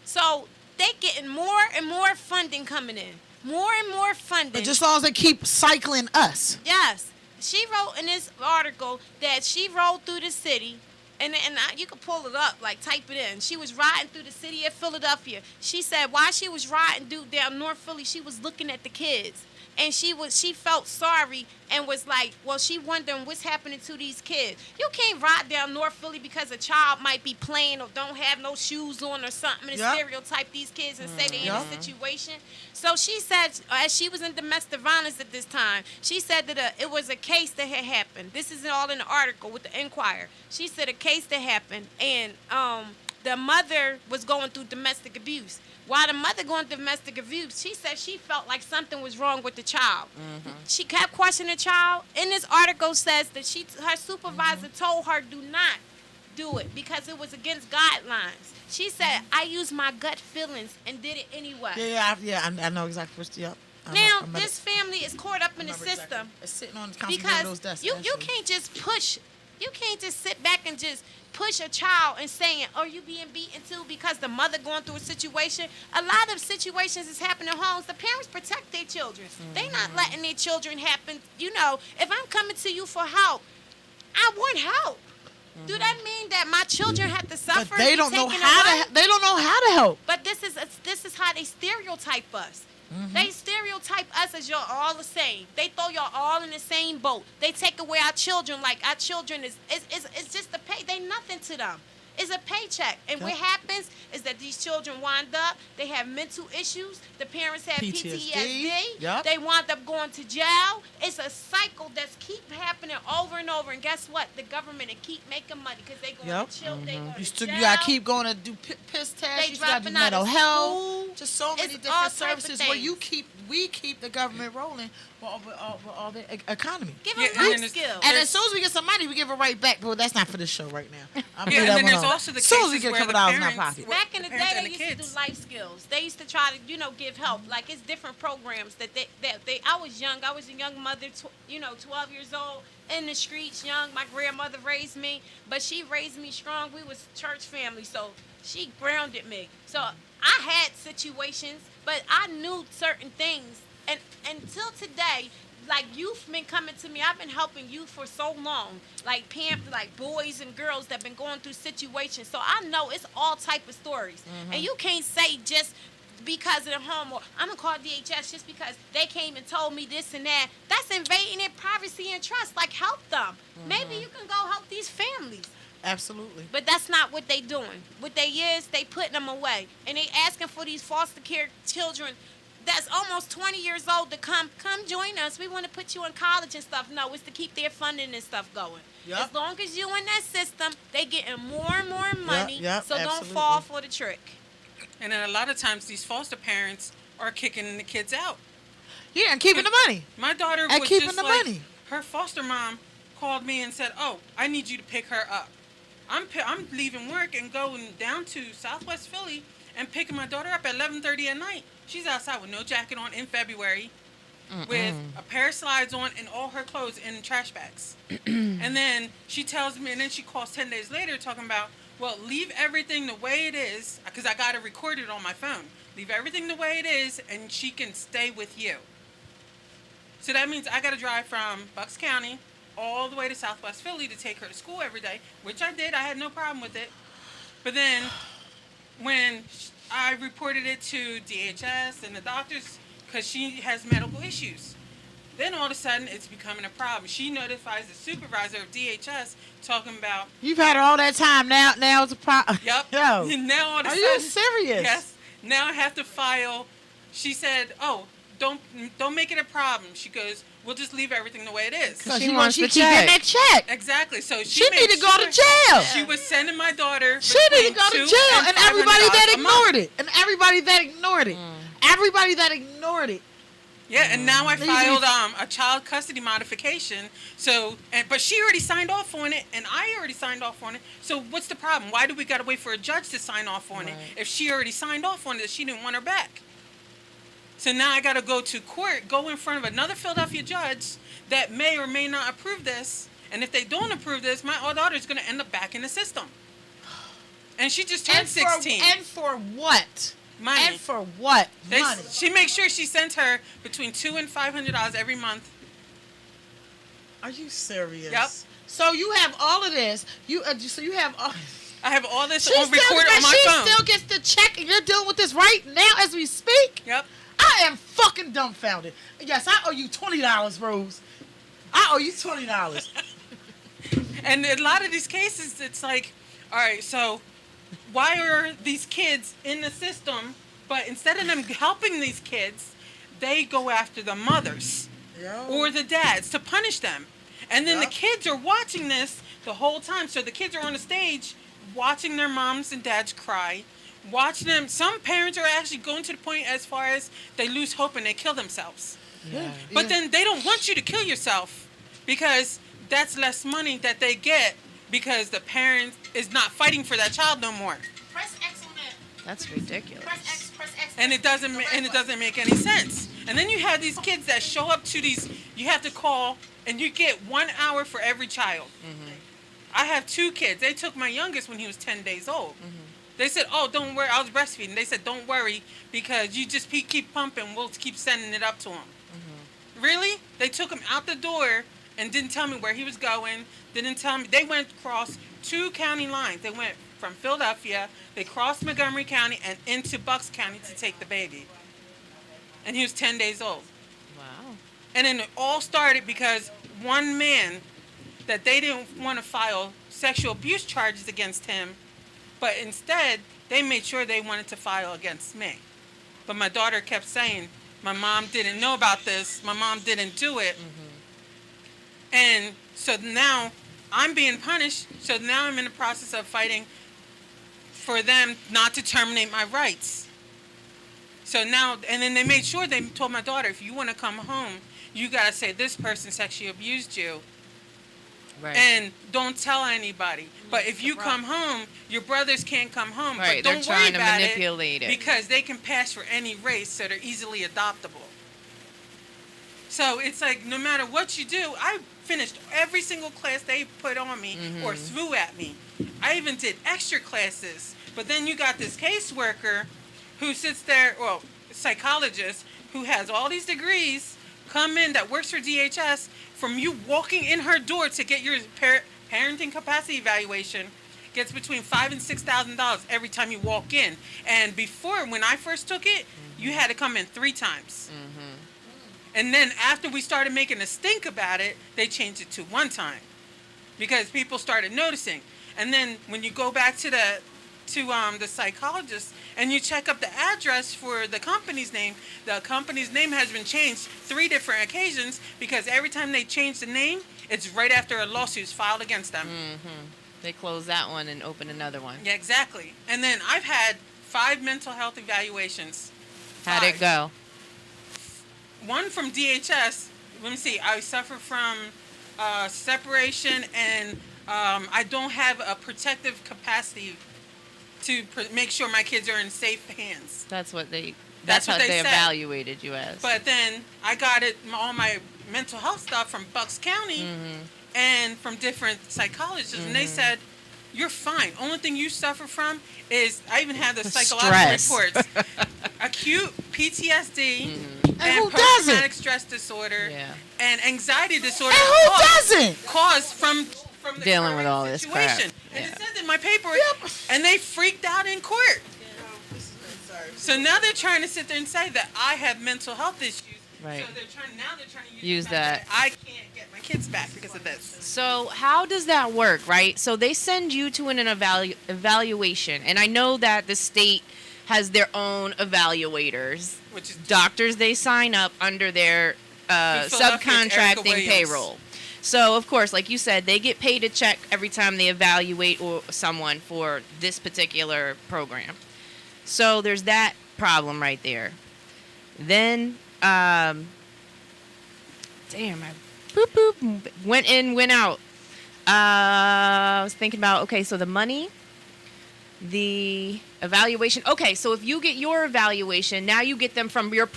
So they getting more and more funding coming in. More and more funding. But just as long as they keep cycling us. Yes. She wrote in this article that she rode through the city, and you can pull it up, like type it in. She was riding through the city of Philadelphia. She said while she was riding down North Philly, she was looking at the kids. And she felt sorry and was like, well, she wondering what's happening to these kids. You can't ride down North Philly because a child might be playing or don't have no shoes on or something and Yep. stereotype these kids and say they're Yep. in a situation. So she said, as she was in domestic violence at this time, she said that it was a case that had happened. This is all in the article with the Enquirer. She said a case that happened, and the mother was going through domestic abuse. While the mother going through domestic abuse, she said she felt like something was wrong with the child. She kept questioning the child. In this article says that her supervisor told her do not do it because it was against guidelines. She said, I used my gut feelings and did it anyway. I know exactly what. Yep. Now, this family is caught up in the system It's sitting on the council because desk. you can't just push. You can't just sit back and just push a child and saying, "Oh, you being beaten too," because the mother going through a situation. A lot of situations is happening in homes. The parents protect their children. They not letting their children happen. If I'm coming to you for help, I want help. Do that mean that my children have to suffer? But they and don't be know taken how away? to. They don't know how to help. But this is how they stereotype us. They stereotype us as y'all all the same. They throw y'all all in the same boat. They take away our children like our children is just a pay. They nothing to them. It's a paycheck. And what happens is that these children wind up, they have mental issues. The parents have PTSD. Yep. They wind up going to jail. It's a cycle that's keep happening over and over. And guess what? The government will keep making money because they going to chill. They going to jail. You gotta keep going to do piss tests. They You gotta do dropping out mental of health. school. Just so many It's all different type of services where things. we keep the government rolling with all the economy. Give Yeah, them and life then skills. And as soon as we get some money, we give it right back. But that's not for this show right now. I'm Yeah, leave and that then one there's alone. also the as soon as we cases get a where couple the dollars in our parents- pocket. Back in the parents day, and they the used to kids. do life skills. They used to try to, give help. Like it's different programs that they. I was young. I was a young mother. 12 years old in the streets, young. My grandmother raised me, but she raised me strong. We was church family, so she grounded me. So I had situations, but I knew certain things, and until today. Like youth been coming to me. I've been helping youth for so long. Like boys and girls that been going through situations. So I know it's all type of stories. And you can't say just because of the home or I'm gonna call DHS just because they came and told me this and that. That's invading their privacy and trust. Like help them. Maybe you can go help these families. Absolutely. But that's not what they doing. What they putting them away. And they asking for these foster care children that's almost 20 years old to come join us. We want to put you in college and stuff. No, it's to keep their funding and stuff going. Yep. As long as you in that system, they getting more and more money. Yep, so don't absolutely. fall for the trick. And then a lot of times these foster parents are kicking the kids out. Yeah, and keeping the money. My daughter And was keeping just the like, money. her foster mom called me and said, "Oh, I need you to pick her up. I'm leaving work and going down to Southwest Philly and picking my daughter up at 11:30 at night. She's outside with no jacket on in February, with a pair of slides on and all her clothes in trash bags." And then she tells me, and then she calls 10 days later talking about, well, leave everything the way it is, because I got it recorded on my phone. Leave everything the way it is, and she can stay with you. So that means I got to drive from Bucks County all the way to Southwest Philly to take her to school every day, which I did. I had no problem with it. But then when I reported it to DHS and the doctors, because she has medical issues, then all of a sudden it's becoming a problem. She notifies the supervisor of DHS talking about, You've had her all that time. Now it's a problem. yep, Yo. now all of a Are sudden, you serious? yes, now I have to file. She said, "Oh, don't make it a problem." She goes, "We'll just leave everything the way it is." Because She wants the keep getting that check. Exactly. So She made need to go to sure jail. She was sending my daughter. She need to go to between jail. $200 And everybody that $500 a month. ignored it. And everybody that ignored it. Everybody that ignored it. Yeah, and now I Please filed a child custody modification. So, but she already signed off on it, and I already signed off on it. So what's the problem? Why do we got to wait for a judge to sign off on it if she already signed off on it? That she didn't want her back. So now I got to go to court, go in front of another Philadelphia judge that may or may not approve this. And if they don't approve this, my daughter's going to end up back in the system. And she just turned 16. And for what? Money. And for what? Money. She makes sure she sends her between $200 and $500 every month. Are you serious? Yep. So you have all of this. So you have all. I have all this She on recorded on my phone. still gets the check, and you're dealing with this right now as we speak. Yep. I am fucking dumbfounded. Yes, I owe you $20, Rose. I owe you $20. And a lot of these cases, it's like, all right, so why are these kids in the system, but instead of them helping these kids, they go after the mothers or the dads to punish them. And then the kids are watching this the whole time. So the kids are on the stage watching their moms and dads cry, watching them. Some parents are actually going to the point as far as they lose hope and they kill themselves. But then they don't want you to kill yourself because that's less money that they get because the parent is not fighting for that child no more. Press X on that. That's ridiculous. Press X. And it doesn't make any sense. And then you have these kids that show up to these. You have to call, and you get 1 hour for every child. I have 2 kids. They took my youngest when he was 10 days old. They said, "Oh, don't worry." I was breastfeeding. They said, "Don't worry, because you just keep pumping. We'll keep sending it up to him." Really? They took him out the door and didn't tell me where he was going. Didn't tell me. They went across 2 county lines. They went from Philadelphia. They crossed Montgomery County and into Bucks County to take the baby. And he was 10 days old. Wow. And then it all started because one man that they didn't want to file sexual abuse charges against him, but instead they made sure they wanted to file against me. But my daughter kept saying, "My mom didn't know about this. My mom didn't do it." And so now I'm being punished. So now I'm in the process of fighting for them not to terminate my rights. So now, and then they made sure, they told my daughter, if you want to come home, you got to say this person sexually abused you. Right. And don't tell anybody. But if you come home, your brothers can't come home. Right, But they're don't worry trying to about manipulate it. because they can pass for any race, so they're easily adoptable. So it's like no matter what you do, I finished every single class they put on me or threw at me. I even did extra classes. But then you got this caseworker who sits there, well, psychologist, who has all these degrees, come in that works for DHS, from you walking in her door to get your parenting capacity evaluation, gets between $5,000 and $6,000 every time you walk in. And before, when I first took it, you had to come in 3 times. And then after we started making a stink about it, they changed it to 1 time because people started noticing. And then when you go back to to the psychologist and you check up the address for the company's name has been changed 3 different occasions because every time they change the name, it's right after a lawsuit's filed against them. They close that one and open another one. Yeah, exactly. And then I've had 5 mental health evaluations. How'd it go? One from DHS. Let me see. I suffer from separation, and I don't have a protective capacity to make sure my kids are in safe hands. That's what they That's what how they they said. evaluated you as. But then I got all my mental health stuff from Bucks County and from different psychologists, and they said, you're fine. Only thing you suffer from is, I even have the psychological Stress. reports, acute PTSD And and who post-traumatic doesn't? stress disorder Yeah. and anxiety disorder. And who doesn't? Caused from the Dealing with current all this crap. situation. And Yeah. it says in my paperwork, and they freaked out in court. So now they're trying to sit there and say that I have mental health issues. Right. So they're trying to Use the fact that. I can't get my kids back because of this. So how does that work, right? So they send you to an evaluation, and I know that the state has their own evaluators, Which is doctors they sign up under their Philadelphia, it's Erica subcontracting Williams. payroll. So of course, like you said, they get paid a check every time they evaluate someone for this particular program. So there's that problem right there. Then, damn, I boop boop went in, went out. I was thinking about, okay, so the money, the evaluation. Okay, so if you get your evaluation, now you get them from your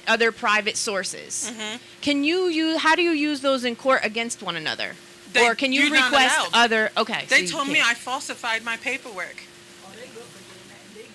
other private sources. Can you how do you use those in court against one another? Or can you you're not request allowed. other, okay. so They you told me can't. I falsified my paperwork.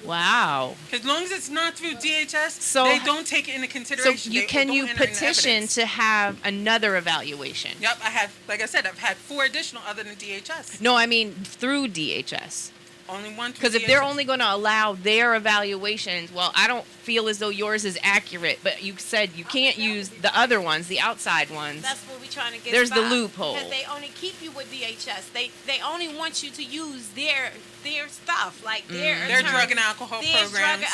Wow. As long as it's not through DHS, So- they don't take it into So consideration. They can don't you enter into petition evidence. to have another evaluation? Yep, I have. Like I said, I've had 4 additional other than DHS. No, I mean through DHS. Only one. Because if they're only going to allow their evaluations, well, I don't feel as though yours is accurate. But you said you can't use the other ones, the outside ones. That's what we're trying to get. There's the by. loophole. Because they only keep you with DHS. They only want you to use their stuff, like their Their drug and alcohol their programs.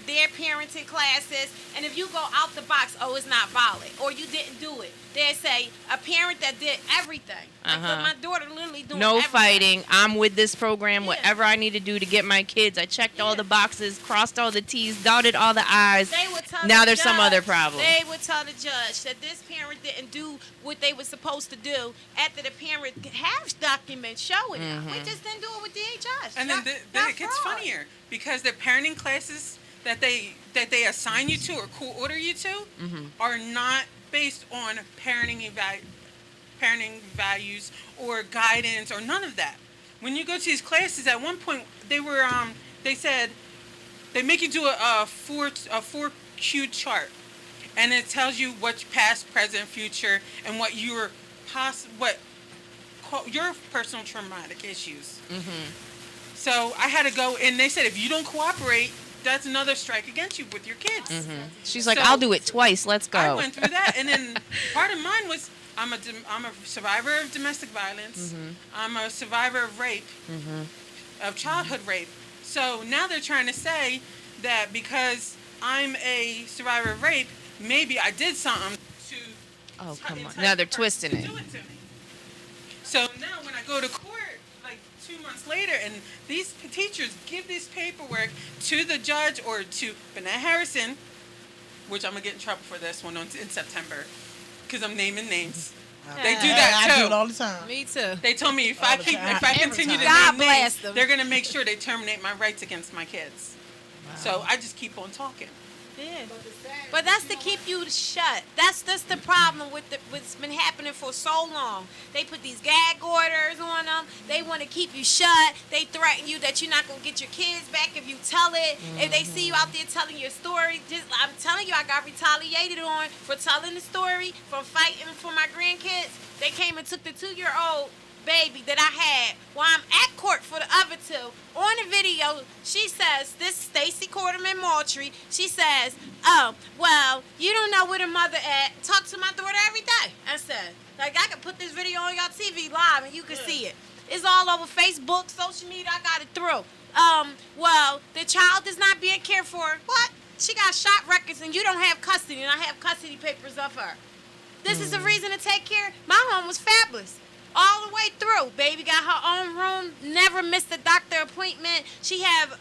their parenting classes. And if you go out the box, oh, it's not valid, or you didn't do it. They say a parent that did everything. Like, Uh-huh. my daughter literally doing No everything. fighting. I'm with this program. Yeah. Whatever I need to do to get my kids. I checked all Yeah. the boxes, crossed all the T's, dotted all the I's. They would tell Now the there's some judge- other problem. They would tell the judge that this parent didn't do what they were supposed to do after the parent has documents showing it. We just didn't do it with DHS. And then Y'all it gets fraud. funnier because the parenting classes that they assign you to or court order you to are not based on parenting values or guidance or none of that. When you go to these classes, at one point they said they make you do a 4Q chart, and it tells you what's past, present, future, and what your personal traumatic issues. So I had to go, and they said if you don't cooperate, that's another strike against you with your kids. She's like, So- I'll do it twice. Let's go. I went through that, and then part of mine was I'm a survivor of domestic violence. I'm a survivor of rape, of childhood rape. So now they're trying to say that because I'm a survivor of rape, maybe I did something to. Oh, come on. entice Now they're the person twisting to it. do to me. So now when I go to court, like 2 months later, and these teachers give this paperwork to the judge or to Bennett Harrison, which I'm gonna get in trouble for this one in September, because I'm naming names. They do that I do it too. all the time. Me too. They told me if All I the keep, time. if I Every continue to time. God name bless names, them. they're gonna make sure they terminate my rights against my kids. So I just keep on talking. Yeah. But that's to keep you shut. That's the problem with what's been happening for so long. They put these gag orders on them. They want to keep you shut. They threaten you that you're not going to get your kids back if you tell it. If they see you out there telling your story, I'm telling you, I got retaliated on for telling the story, for fighting for my grandkids. They came and took the 2-year-old baby that I had while I'm at court for the other 2. On the video, she says, this Stacy Quarterman Moultrie, she says, oh, well, you don't know where the mother at. Talk to my daughter every day. I said, like, I can put this video on y'all TV live and you can see it. It's all over Facebook, social media. I got it through. well, the child is not being cared for. What? She got shot records and you don't have custody, and I have custody papers of her. This is a reason to take care. My home was fabulous. All the way through. Baby got her own room, never missed a doctor appointment. She have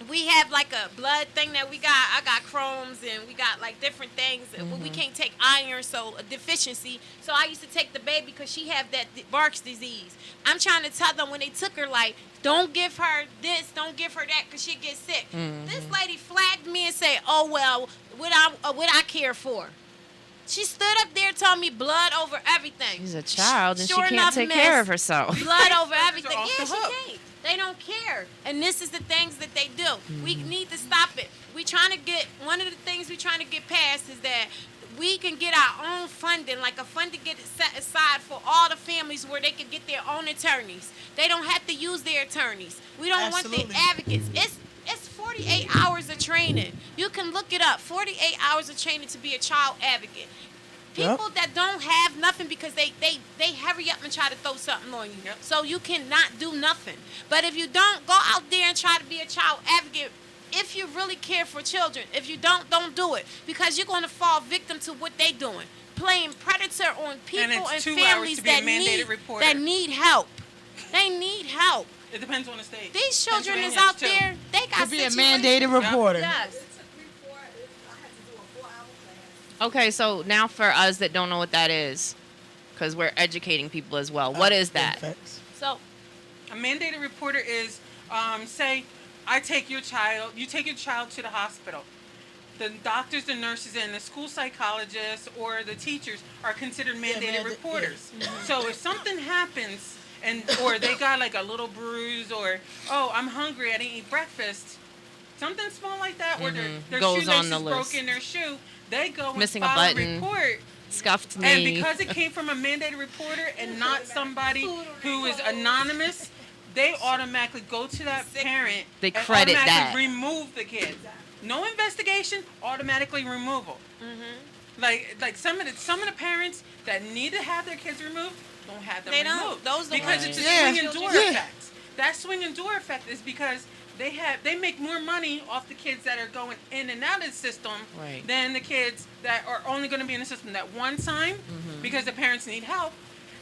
we have like a blood thing that we got. I got Crohn's and we got like different things. We can't take iron, so a deficiency. So I used to take the baby because she have that Barks disease. I'm trying to tell them when they took her, like, don't give her this, don't give her that, because she get sick. This lady flagged me and say, oh, well, what I care for? She stood up there and told me blood over everything. She's a child and Sure she can't enough, take miss, care of herself. Blood over everything. off Yeah, the she hook. can't. They don't care. And this is the things that they do. We need to stop it. One of the things we're trying to get past is that we can get our own funding, like a fund to get it set aside for all the families where they can get their own attorneys. They don't have to use their attorneys. We don't want Absolutely. the advocates. It's 48 hours of training. You can look it up. 48 hours of training to be a child advocate. People that don't have nothing because they hurry up and try to throw something on you. Yep. So you cannot do nothing. But if you don't, go out there and try to be a child advocate. If you really care for children. If you don't do it. Because you're going to fall victim to what they doing. Playing predator on people and, it's 2 hours families to be a that mandated reporter. need help. They need help. It depends on the state. These children is Pennsylvania out too. there. They got To be a situations- mandated reporter. Yes. Okay, so now for us that don't know what that is, because we're educating people as well, what is that? So A mandated reporter is, say, you take your child to the hospital. The doctors, the nurses, and the school psychologists or the teachers are considered mandated reporters. So if something happens, or they got like a little bruise, or I'm hungry, I didn't eat breakfast, something small like that, or their Goes shoelace on is the list. broken, their shoe, they go and Missing a file a button. report. Scuffed And knee. because it came from a mandated reporter and not somebody who is anonymous, they automatically go to that parent They and credit automatically that. remove the kid. No investigation, automatically removal. Like some of the parents that need to have their kids removed don't have them They don't. removed. Those the because ones it's a Yeah. swing and door Yeah. effect. That swing and door effect is because they make more money off the kids that are going in and out of the system Right. than the kids that are only going to be in the system that one time because the parents need help.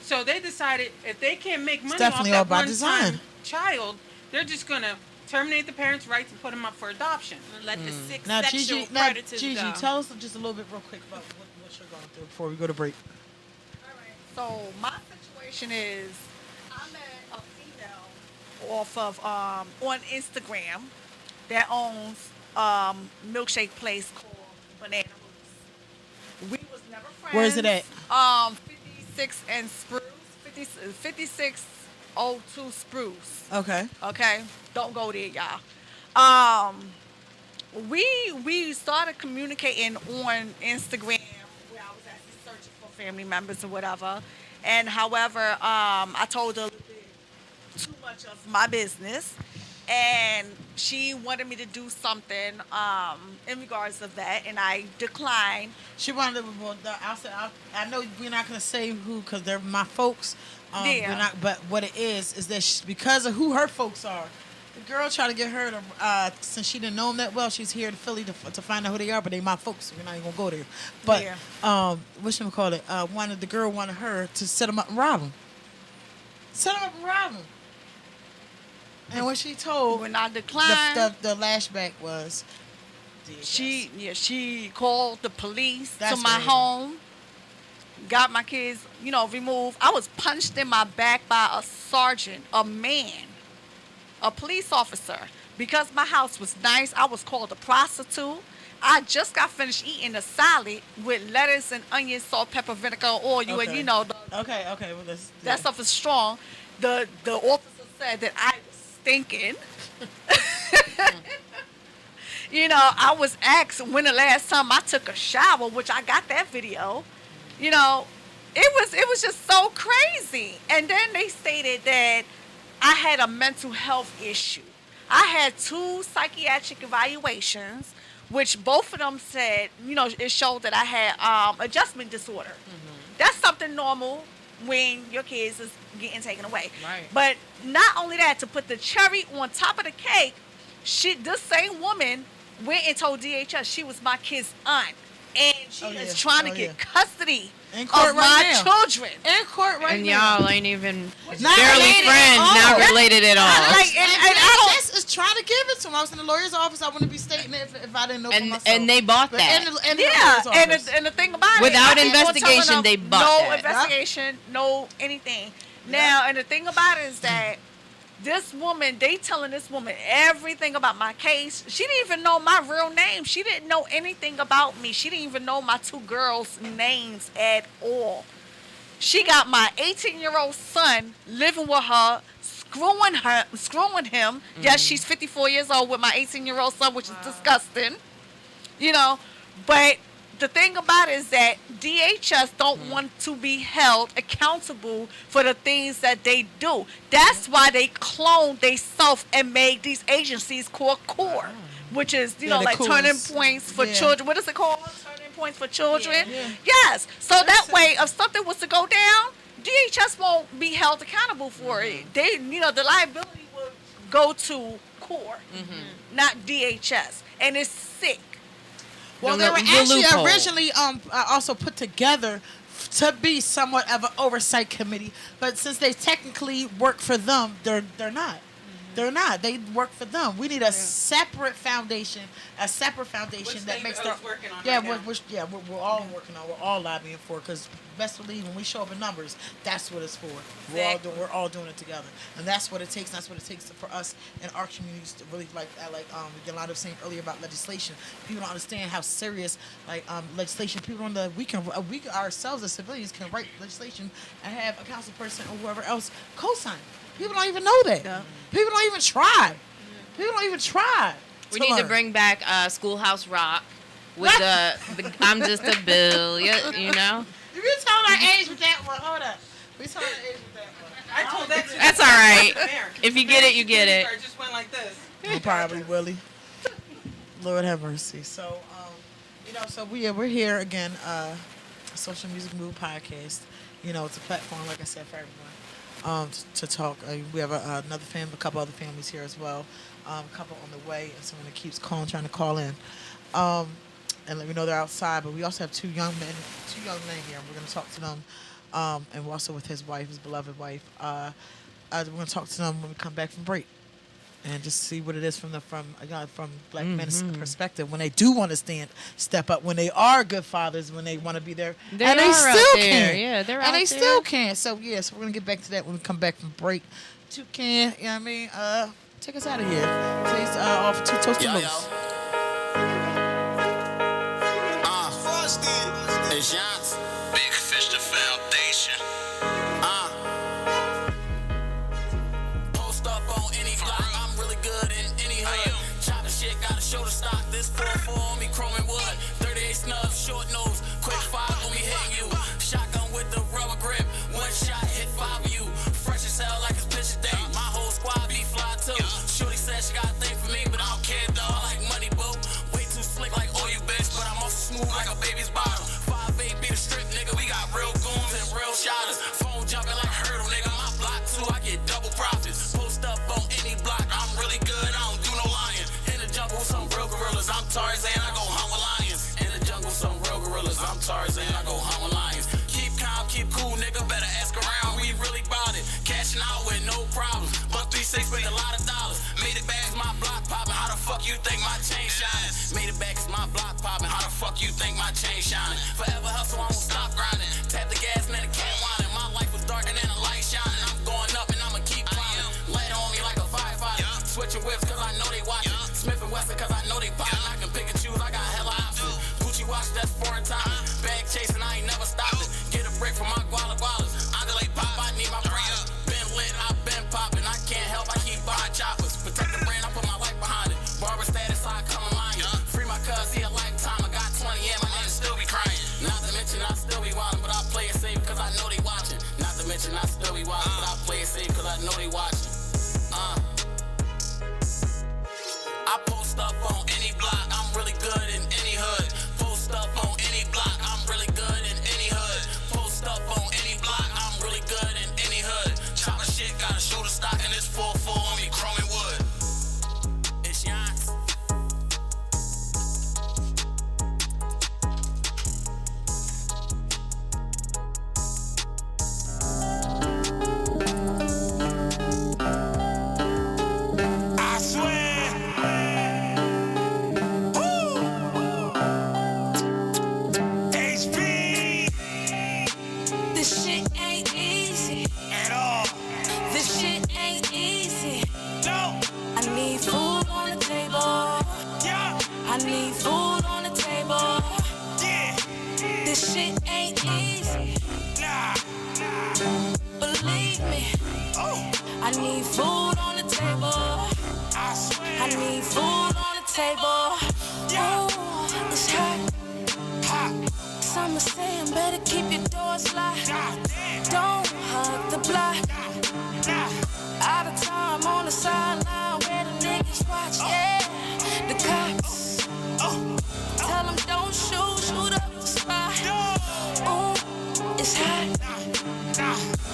So they decided if they can't make money off definitely all that by one design. time child, they're just going to terminate the parents' rights and put them up for adoption. let the sick Now, sexual Gigi, predators go. tell us just a little bit real quick about what you're going through before we go to break. So my situation is I met a female off of on Instagram that owns milkshake place called Banana Roots. We was never friends. Where is it at? 56 and Spruce, 5602 Spruce. Okay. Okay, don't go there, y'all. We started communicating on Instagram where I was actually searching for family members or whatever. And however, I told her a little bit too much of my business, and she wanted me to do something in regards of that, and I declined. She wanted to. Well, I know we're not gonna say who because they're my folks. Yeah. We're not, but what it is that because of who her folks are, the girl tried to get her to. Since she didn't know them that well, she's here to Philly to find out who they are. But they my folks. So we're not even gonna go there. But Yeah. what should we call it? The girl wanted her to set them up and rob them. Set them up and rob them. And what she told When I declined, the lashback was. she called the police That's to my crazy. home, got my kids, removed. I was punched in my back by a sergeant, a man, a police officer. Because my house was nice, I was called a prostitute. I just got finished eating a salad with lettuce and onion, salt, pepper, vinegar, oil, Okay. and Okay. Well, that's that stuff is strong. The officer said that I was stinking. I was asked when the last time I took a shower, which I got that video. It was just so crazy. And then they stated that I had a mental health issue. I had 2 psychiatric evaluations, which both of them said, it showed that I had adjustment disorder. That's something normal when your kids is getting taken away. Right. But not only that, to put the cherry on top of the cake, this same woman went and told DHS she was my kid's aunt, and she is trying to get custody in court of right my now. children. In court right And now. y'all ain't even Not barely related friends, at all. not related at all. Like, and I don't. DHS is trying to give it to him. I was in the lawyer's office. I wouldn't be stating it if I didn't know for myself. And they bought But that. in the Yeah, lawyer's office. and the thing about Without it, I keep on investigation, telling them, they bought no that. investigation, no anything. Now, and the thing about it is that this woman, they telling this woman everything about my case. She didn't even know my real name. She didn't know anything about me. She didn't even know my two girls' names at all. She got my 18-year-old son living with her, screwing him. Yes, she's 54 years old with my 18-year-old son, which is disgusting. You know, but the thing about it is that DHS don't want to be held accountable for the things that they do. That's why they cloned themselves and made these agencies called CORE, which is, you know, the like cores. turning points for children. What is it called? Turning points for children? Yeah. Yes. So that way, if something was to go down, DHS won't be held accountable for it. They, you know, the liability will go to CORE, not DHS. And it's sick. Well, The they were actually loophole. originally also put together to be somewhat of an oversight committee, but since they technically work for them, they're not. They're not. They work for them. We need a separate foundation, Which that thing makes I their. was working on Yeah, right now. we're all working on. We're all lobbying for, because best believe when we show up in numbers, that's what it's for. We're all doing it together, and that's what it takes. That's what it takes for us in our communities to really Yolanda was saying earlier about legislation. People don't understand how serious legislation. People we ourselves as civilians can write legislation and have a council person or whoever else co-sign. People don't even know that. Yeah. People don't even try. People don't even try. We need to learn. bring back Schoolhouse Rock with the I'm just a bill, you know? You be telling our age with that one. Hold up. We telling our age with that one. I told that to That's all right. the mayor. If you get it, you get it. I just went like this. Well, probably Willie. Lord have mercy. So, so we're here again. Social Music Move Podcast. You know, it's a platform, like I said, for everyone. To talk. We have another family, a couple other families here as well. A couple on the way, and someone that keeps trying to call in, and let me know they're outside. But we also have two young men here, and we're going to talk to them, and we're also with his wife, his beloved wife. We're going to talk to them when we come back from break, and just see what it is from black men's perspective when they do want to step up, when they are good fathers, when they want to be there, and they are still out there. can. Yeah, they're and out they there. still can. So so we're gonna get back to that when we come back from break. Toucan, you know what I mean? Take us out of here. Please offer two toasted loaves. It's Yance. Big Fish the Foundation. Post up on any block. I'm really good in any hood. Chopping shit, got a shoulder stock. This 4-4 on me, chrome and wood. 38 snub, short nose. Quick 5 on me hitting you. Shotgun with the rubber grip. One shot, hit 5 of you. Fresh as hell like it's pitch day. My whole squad be fly too. Shorty said she got a thing for me, but I don't care, dog. I like money, boo. Way too slick like all you bitch, but I'm also smooth like a baby's bottom. 5'8" be the strip, nigga. We got real goons and real shotters. Phone jumping like hurdle, nigga. My block too, I get double profits. Post up on any block, I'm really good. I don't do no lying. In the jungle, some real gorillas. I'm Tarzan, I go hunt with lions. In the jungle, some real gorillas. I'm Tarzan, I go hunt with lions. Keep calm, keep cool, nigga. Better ask around. We really bout it. Cashing out with no problems. Buck 3-6 with a lot of dollars. Made it back, my block popping. How the fuck you think my chain shining? Made it back, my block popping. How the fuck you think my chain shining? Forever hustle, I won't stop grinding. Tap the gas, man, it can't whining. My life was darker than a light shining. I'm going up and I'ma keep climbing. Light on me like a firefighter. Switching whips cause I know they watching. Smith and Wesson cause I know they popping. I can pick and choose, I got hella options. Gucci watch, that's foreign time. Bag chasing, I ain't never stopped it. Get a break from my gualas. Andale pop, I need my brother. Been lit, I been popping. I can't help, I keep buying choppers. Protect the brand, I put my life behind it. Barber status, I come aligned. Free my cuz, he a lifetime. I got 20, yeah, my nigga still be crying. Not to mention, I still be wildin', but I play it safe cause I know they watching. Not to mention, I still be wildin', but I play it safe cause I know they watching. I post up on any block, I'm really good in any hood. Post up on any block, I'm really good in any hood. Post up on any block, I'm really I need food on the table. I need food on the table. Ooh, it's hot. Some are saying better keep your doors locked. Don't hug the block. Out of time on the sideline where the niggas watch. Yeah, the cops. Tell them don't shoot up the spot. Ooh, it's hot.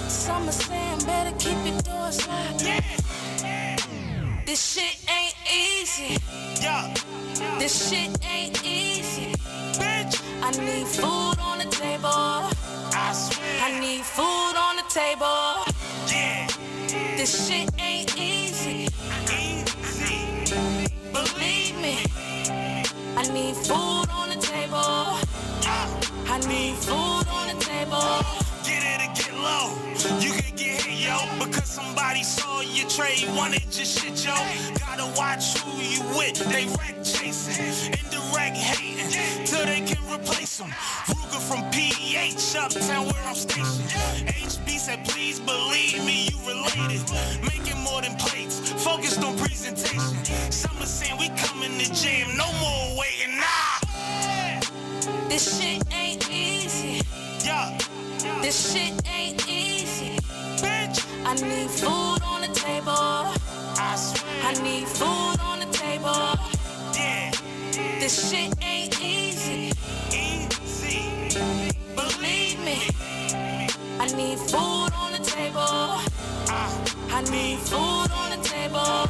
Some are saying better keep your doors locked. This shit ain't easy. This shit ain't easy. I need food on the table. I need food on the table. This shit ain't easy. Believe me. I need food on the table. I need food on the table. Get it and get low. You can get hit, yo, because somebody saw you trade, wanted your shit, yo. Gotta watch who you with. They wreck chasing, indirect hating, till they can replace them. Ruger from PH, uptown where I'm stationed. HB said, please believe me, you related. Making more than plates, focused on presentation. Some are saying we coming to jam, no more waiting, nah. This shit ain't easy. This shit ain't easy. Bitch, I need food on the table. I need food on the table. This shit ain't easy. Believe me. I need food on the table. I need food on the table.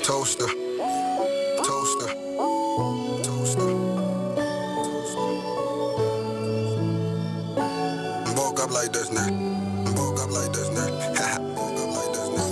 Toaster. Woke up like this now. Woke up like this now. Woke up like this now.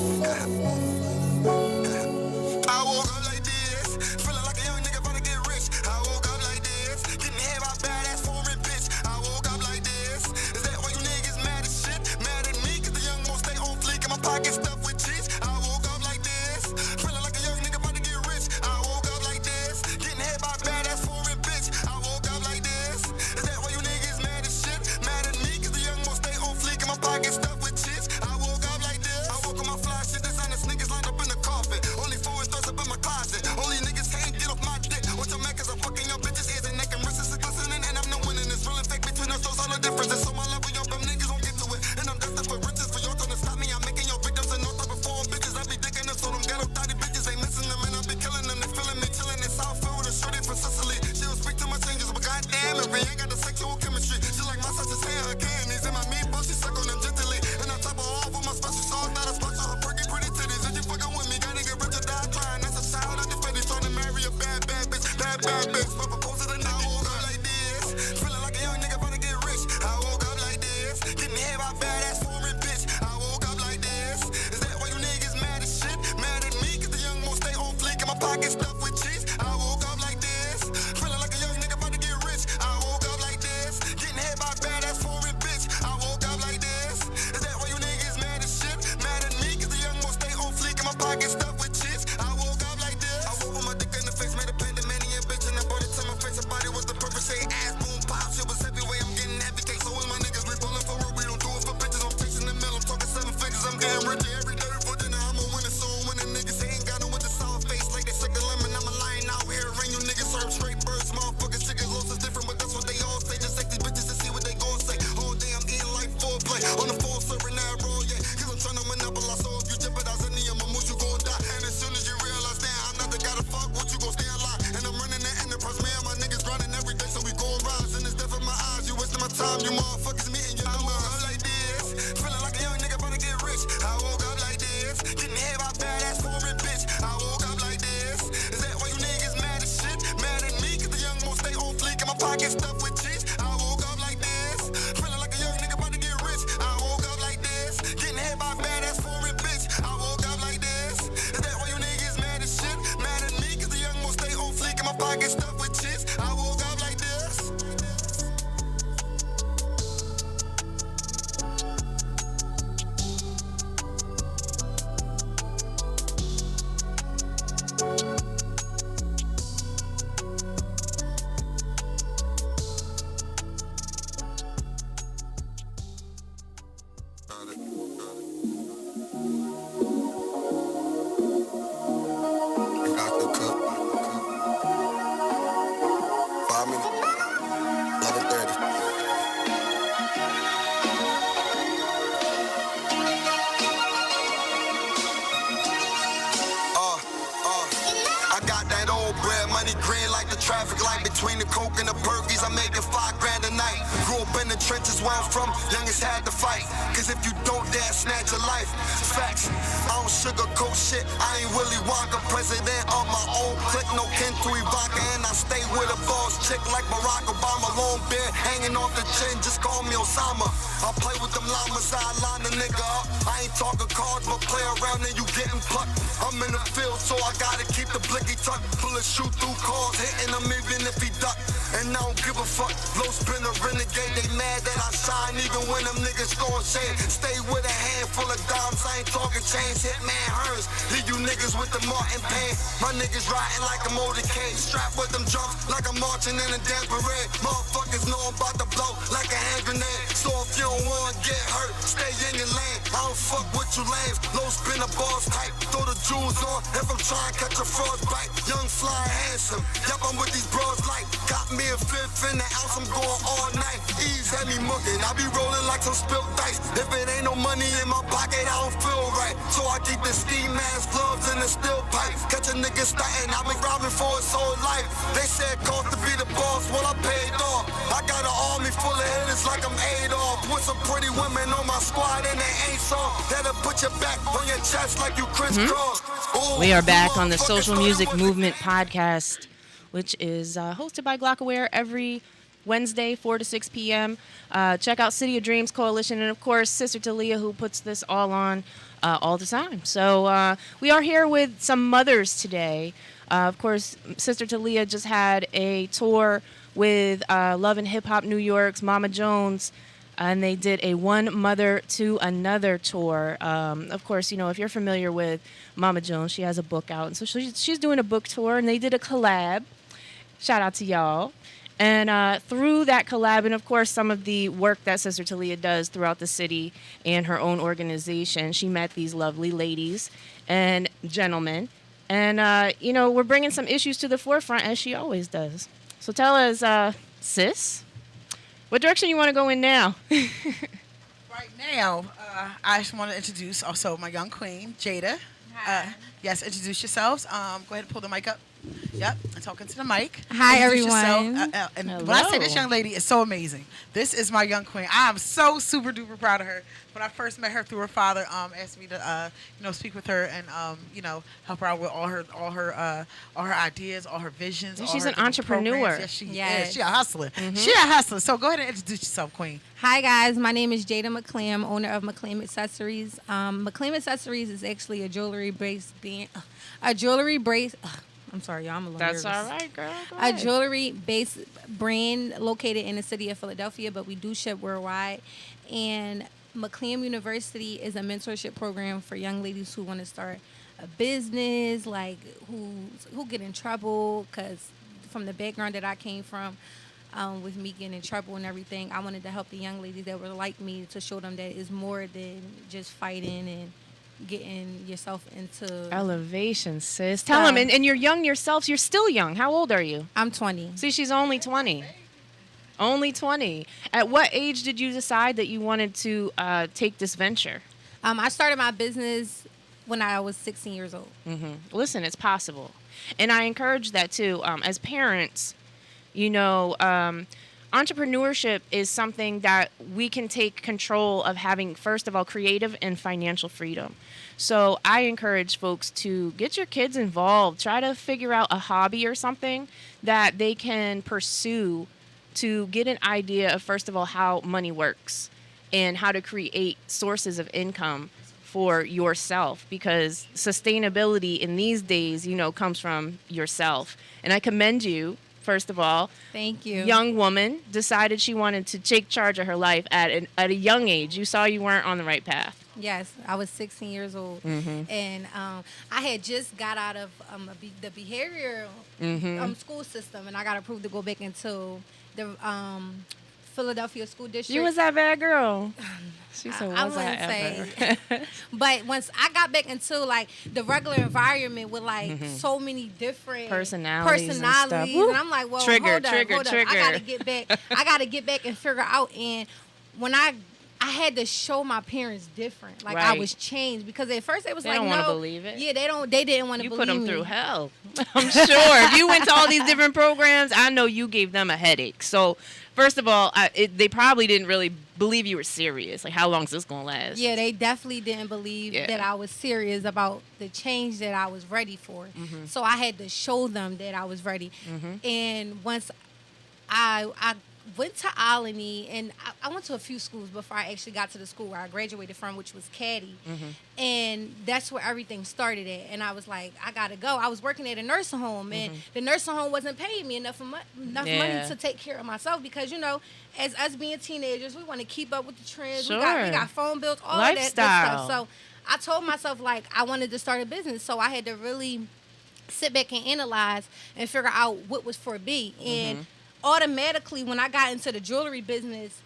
I woke up like this, feeling like a young nigga about to get rich. I woke up like this, getting hit by badass foreign bitch. I woke up like this. Is that why you niggas mad as shit? Mad at me, cause the young won't stay on fleek and my pocket stuffed with cheese. I woke up like this, feeling like a young nigga about to get rich. I woke up like this, getting hit by badass foreign bitch. I woke up like this. Is that why you niggas mad as shit? Mad at me, cause the young won't stay on fleek and my pocket stuffed with cheese. I woke up like this. I woke up my fly shit, designer sneakers lined up in the coffin. Only four stars up in my closet. Only niggas can't get off my dick. What your man, cause I'm fucking your bitches ears and neck and wrists is glistening. And I'm no winning. It's real and fake between us, those all the differences. So my level, y'all bum niggas won't get to it. And I'm destined for riches. For y'all trying to stop me, I'm making your victims and no type of foreign bitches. I be dicking them, so them ghetto thotty bitches ain't missing them. And I be killing them. They feeling me chilling in Southfield with a shorty from Sicily. She will speak to my changes, but goddamn it, we ain't got the sexual chemistry. She like my sauce is hair, her candies, and my meatballs, she suck on them gently. And I top her off with my special sauce, not a special, her perky pretty titties. And you fucking with me, gotta get rich or die trying. That's a child of the fetish, trying to marry a bad bitch, bad bitch. But propose to the nigga, I woke up like this, feeling like a young nigga about to get rich. I woke up like this, getting hit by badass foreign bitch. I woke up like this. Is that why you niggas mad as shit? Mad at me, cause the young won't stay on fleek and my pocket stuffed with cheese. I woke up like this, feeling like a young nigga about to get rich. I woke up like this, getting hit by badass foreign bitch. I woke up like this. Is that why you niggas mad as shit? Mad at me, cause the young won't stay on fleek and my pocket stuffed with cheese. I woke up like this. I woke with my dick in the face, made a pandemonium bitch, and I brought it to my face. Her body was the perfect shade, ass boom pop. Shit was everywhere. I'm getting heavy cake. So when my niggas we pulling for real, we don't do it for bitches. I'm fixing the mill. I'm talking seven figures. I'm getting rich every day for dinner. I'm a winner soon. When the niggas ain't got them with the soft face like they sick of lemon. I'm a lion out here. Rain you niggas serve straight birds. Motherfuckers chickens lost is different, but that's what they all say. Just take these bitches to see what they gon' say. All day I'm eating like foreplay. On the full serving that roll, yeah. Cause I'm trying to monopolize. So if you jeopardize any of my moves, you gon' die. And as soon as you realize that I'm not the guy to fuck with, you gon' stay alive. And I'm running the enterprise, man. My niggas grinding every day, so we gon' rise. And it's death in my eyes. You wasting my time, you motherfuckers meeting your number. I woke up like this, feeling like a young nigga about to get rich. I woke up like this, getting hit by badass foreign bitch. I woke up like this. Is that why you niggas mad as shit? Mad at me, cause the young won't stay on fleek pocket stuffed with cheese. I woke up like this, feeling like a young nigga about to get rich. I woke up like this, getting hit by a badass foreign bitch. I woke up like this. Is that why you niggas mad as shit? Mad at me, cause the young won't stay on fleek. And my pocket stuffed with cheese. I woke up like this. Traffic light between the coke and the burgies. I'm making $5 grand a night. Grew up in the trenches where I'm from. Youngest had to fight. Cause if you don't dare snatch your life. Facts. I don't sugarcoat shit. I ain't Willy Wonka. President of my own clique. No kin to Ivanka. And I stay with a boss chick like Barack Obama. Long beard hanging off the chin. Just call me Osama. I play with them llamas. I line the nigga up. I ain't talking cards, but play around and you getting plucked. I'm in the field, so I gotta keep the blicky tucked. Bullet shoot through cars, hitting him even if he duck. And I don't give a fuck. Low spin a renegade, they mad that I shine even when them niggas throwing shade. Stay with a handful of dimes, I ain't talking chains. Hit man hers, leave you niggas with the Martin pain. My niggas riding like a motorcade, strapped with them drums like I'm marching in a damn parade. Motherfuckers know I'm about to blow like a hand grenade. So if you don't wanna get hurt, stay in your lane. I don't fuck with you lames. Low spin a boss type, throw the jewels on if I'm trying to catch a frostbite. Young, fly, handsome. Yup, I'm with these bros like got me a fifth in the ounce. I'm going all night. Ease had me mugging. I be rolling like some spilled dice. If it ain't no money in my pocket, I don't feel right. So I keep the ski mask, gloves, and the steel pipe. Catch a nigga stunting. I've been robbing for his whole life. They said cost to be the boss. Well, I paid off. I got an army full of hitters like I'm Adolf. With some pretty women on my squad and they ain't soft. That'll put your back on your chest like you crisscross. We are back on the Social Music Movement podcast, which is hosted by Glockaware every Wednesday, 4 to 6 p.m. Check out City of Dreams Coalition and, of course, Sister Taleah, who puts this all on all the time. So we are here with some mothers today. Of course, Sister Taleah just had a tour with Love and Hip Hop New York's Mama Jones, and they did a One Mother to Another tour. Of course, you know, if you're familiar with Mama Jones, she has a book out. And so she's doing a book tour, and they did a collab. Shout out to y'all. And through that collab, and of course, some of the work that Sister Taleah does throughout the city and her own organization, she met these lovely ladies and gentlemen. And, you know, we're bringing some issues to the forefront, as she always does. So tell us, sis, what direction you want to go in now? Right now, I just want to introduce also my young queen, Jada. Yes, introduce yourselves. Go ahead and pull the mic up. Yep, and talking to the mic. Hi, Introduce everyone. yourself. And when I say this young lady is so amazing, this is my young queen. I am so super duper proud of her. When I first met her through her father, asked me to, speak with her and, help her out with all her ideas, all her visions. And all she's her an different entrepreneur. programs. Yes, she Yes. is. She a hustler. She a hustler. So go ahead and introduce yourself, queen. Hi, guys. My name is Jada McClam, owner of McClam Accessories. McClam Accessories is actually a jewelry-based I'm sorry, y'all. I'm a little That's nervous. all right, girl. Go A ahead. jewelry-based brand located in the city of Philadelphia, but we do ship worldwide. And McClam University is a mentorship program for young ladies who want to start a business, like who get in trouble. Because from the background that I came from, with me getting in trouble and everything, I wanted to help the young ladies that were like me to show them that it's more than just fighting and getting yourself into Elevation, sis. Tell them, and you're young yourself. You're still young. How old are you? I'm 20. See, she's only 20. Only 20. At what age did you decide that you wanted to take this venture? I started my business when I was 16 years old. Listen, it's possible. And I encourage that too. As parents, entrepreneurship is something that we can take control of having, first of all, creative and financial freedom. So I encourage folks to get your kids involved. Try to figure out a hobby or something that they can pursue to get an idea of, first of all, how money works and how to create sources of income for yourself, because sustainability in these days, comes from yourself. And I commend you, first of all. Thank you. Young woman decided she wanted to take charge of her life at a young age. You saw you weren't on the right path. Yes, I was 16 years old, and I had just got out of the behavioral school system, and I got approved to go back into the Philadelphia school district. You was that bad girl. She said, I wouldn't say. But once I got back into like the regular environment with like so many different personalities and stuff. and I'm like, well, Trigger. hold up. I gotta get back. I gotta get back and figure out. And when I had to show my parents different. Like I was changed, because at first they was they like, don't no, want to believe it. Yeah, they didn't want to believe me. You put them through hell. I'm sure. If you went to all these different programs, I know you gave them a headache. So, first of all, they probably didn't really believe you were serious. Like, how long is this going to last? Yeah, they definitely didn't believe that I was serious about the change that I was ready for. So I had to show them that I was ready. And once I went to Alany, and I went to a few schools before I actually got to the school where I graduated from, which was Caddy. And that's where everything started at. And I was like, I got to go. I was working at a nursing home, and the nursing home wasn't paying me enough money to take care of myself, because, as us being teenagers, we want to keep up with the trends. Sure. We got phone bills, all of that good stuff. So I told myself, like, I wanted to start a business. So I had to really sit back and analyze and figure out what was for me. And automatically, when I got into the jewelry business,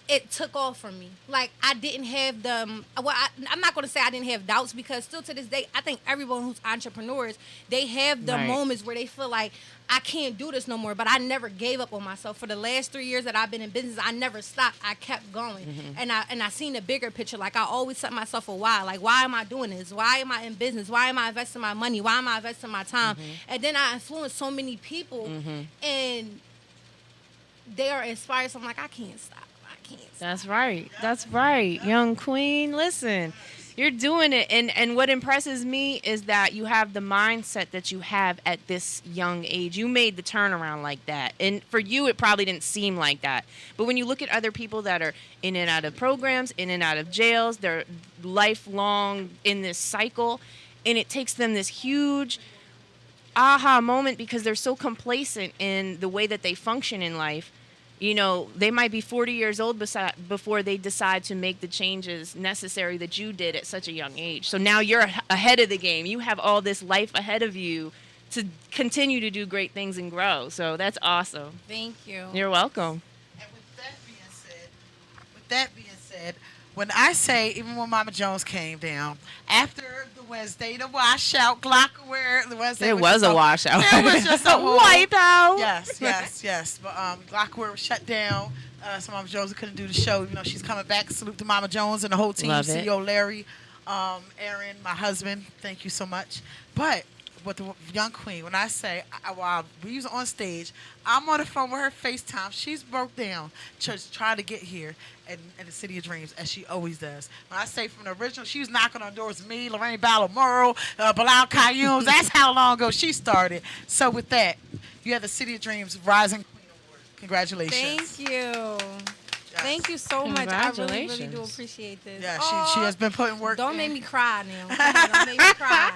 it took off from me. Like, I didn't have I'm not going to say I didn't have doubts, because still to this day, I think everyone who's entrepreneurs, they have the moments where they feel like, I can't do this no more. But I never gave up on myself. For the last 3 years that I've been in business, I never stopped. I kept going. And I seen the bigger picture. Like, I always set myself a why. Like, why am I doing this? Why am I in business? Why am I investing my money? Why am I investing my time? And then I influenced so many people, and they are inspired. So I'm like, I can't stop. That's right. That's right. Young queen, listen, you're doing it. And what impresses me is that you have the mindset that you have at this young age. You made the turnaround like that. And for you, it probably didn't seem like that. But when you look at other people that are in and out of programs, in and out of jails, they're lifelong in this cycle, and it takes them this huge aha moment, because they're so complacent in the way that they function in life. They might be 40 years old before they decide to make the changes necessary that you did at such a young age. So now you're ahead of the game. You have all this life ahead of you to continue to do great things and grow. So that's awesome. Thank you. You're welcome. And with that being said, when I say, even when Mama Jones came down, after the Wednesday, the washout, Glockware, the Wednesday. It was a washout. It was just a whole wipeout. Yes. But Glockware was shut down. So Mama Jones couldn't do the show. She's coming back. Salute to Mama Jones and the whole team. Love it. CEO Larry, Aaron, my husband. Thank you so much. But with the young queen, when I say, while we was on stage, I'm on the phone with her FaceTime. She's broke down, just trying to get here in the City of Dreams, as she always does. When I say from the original, she was knocking on doors. Me, Lorraine Ballamoro, Bilal Kayoum. That's how long ago she started. So with that, you have the City of Dreams Rising Queen Award. Congratulations. Thank you. Thank you so much. I really, really do appreciate this. Yeah, she has been putting work. Don't make me cry now. Don't make me cry.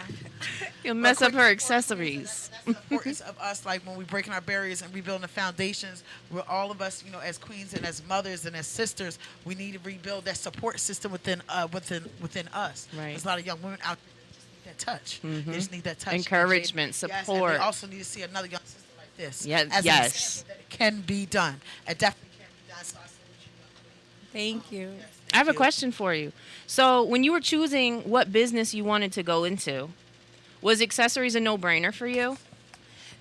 You'll mess up her accessories. That's the importance of us, like when we're breaking our barriers and rebuilding the foundations. Where all of us, as queens and as mothers and as sisters, we need to rebuild that support system within us. Right. There's a lot of young women out there that just need that touch. They just need that touch, Encouragement, Yes, and support. we also need to see another young sister like this. Yeah, as yes. an example that it can be done. It definitely can be done. So I salute you, young queen. Thank you. Yes, I have a you. question for you. So when you were choosing what business you wanted to go into, was accessories a no-brainer for you?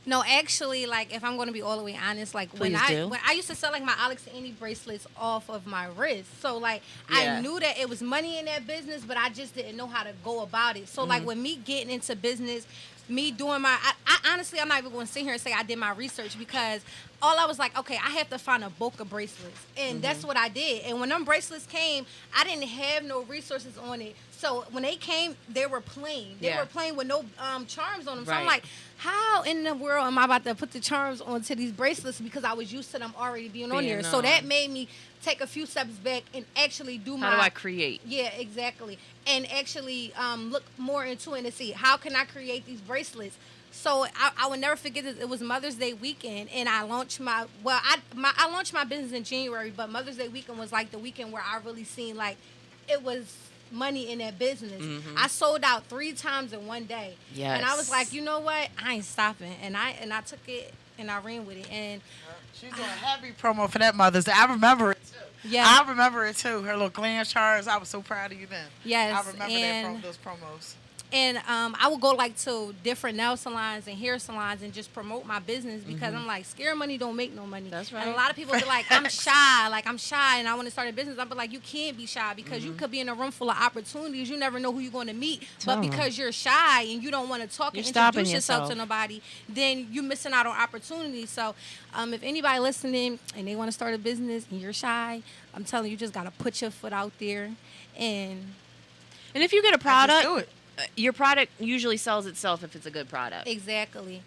No, actually, like, if I'm going to be all the way honest, like, when I used to sell, like, my Alex Annie bracelets off of my wrist. So, like, Yeah. I knew that it was money in that business, but I just didn't know how to go about it. So, like, with me getting into business, me doing I honestly, I'm not even going to sit here and say I did my research, because all I was like, okay, I have to find a bulk of bracelets. And that's what I did. And when them bracelets came, I didn't have no resources on it. So when they came, they were plain. They Yeah. were plain with no charms on them. So I'm Right. like, how in the world am I about to put the charms onto these bracelets because I was used to them already being on there. So on. that made me take a few steps back and actually do my. How do I create? Yeah, exactly. And actually look more into it and see how can I create these bracelets. So I would never forget this. It was Mother's Day weekend, and I launched I launched my business in January, but Mother's Day weekend was like the weekend where I really seen like it was money in that business. I sold out 3 times in one day. Yes. And I was like, you know what? I ain't stopping. And I took it and I ran with it. And She's doing a heavy promo for that Mother's Day. I remember it too. yeah. I remember it too. Her little glam charms. I was so proud of you then. Yes, I remember and- those promos. And I would go like to different nail salons and hair salons and just promote my business because I'm like, scare money don't make no money. That's right. And a lot of people be like, I'm shy and I want to start a business. I'm like, you can't be shy because you could be in a room full of opportunities. You never know who you're going to meet. Tell But 'em. because you're shy and you don't want to talk You're and stopping introduce yourself to yourself. nobody, then you're missing out on opportunities. So if anybody listening and they want to start a business and you're shy, I'm telling you, you just got to put your foot out there and And if you get a Just product, do it. your product usually sells itself if it's a good product. exactly.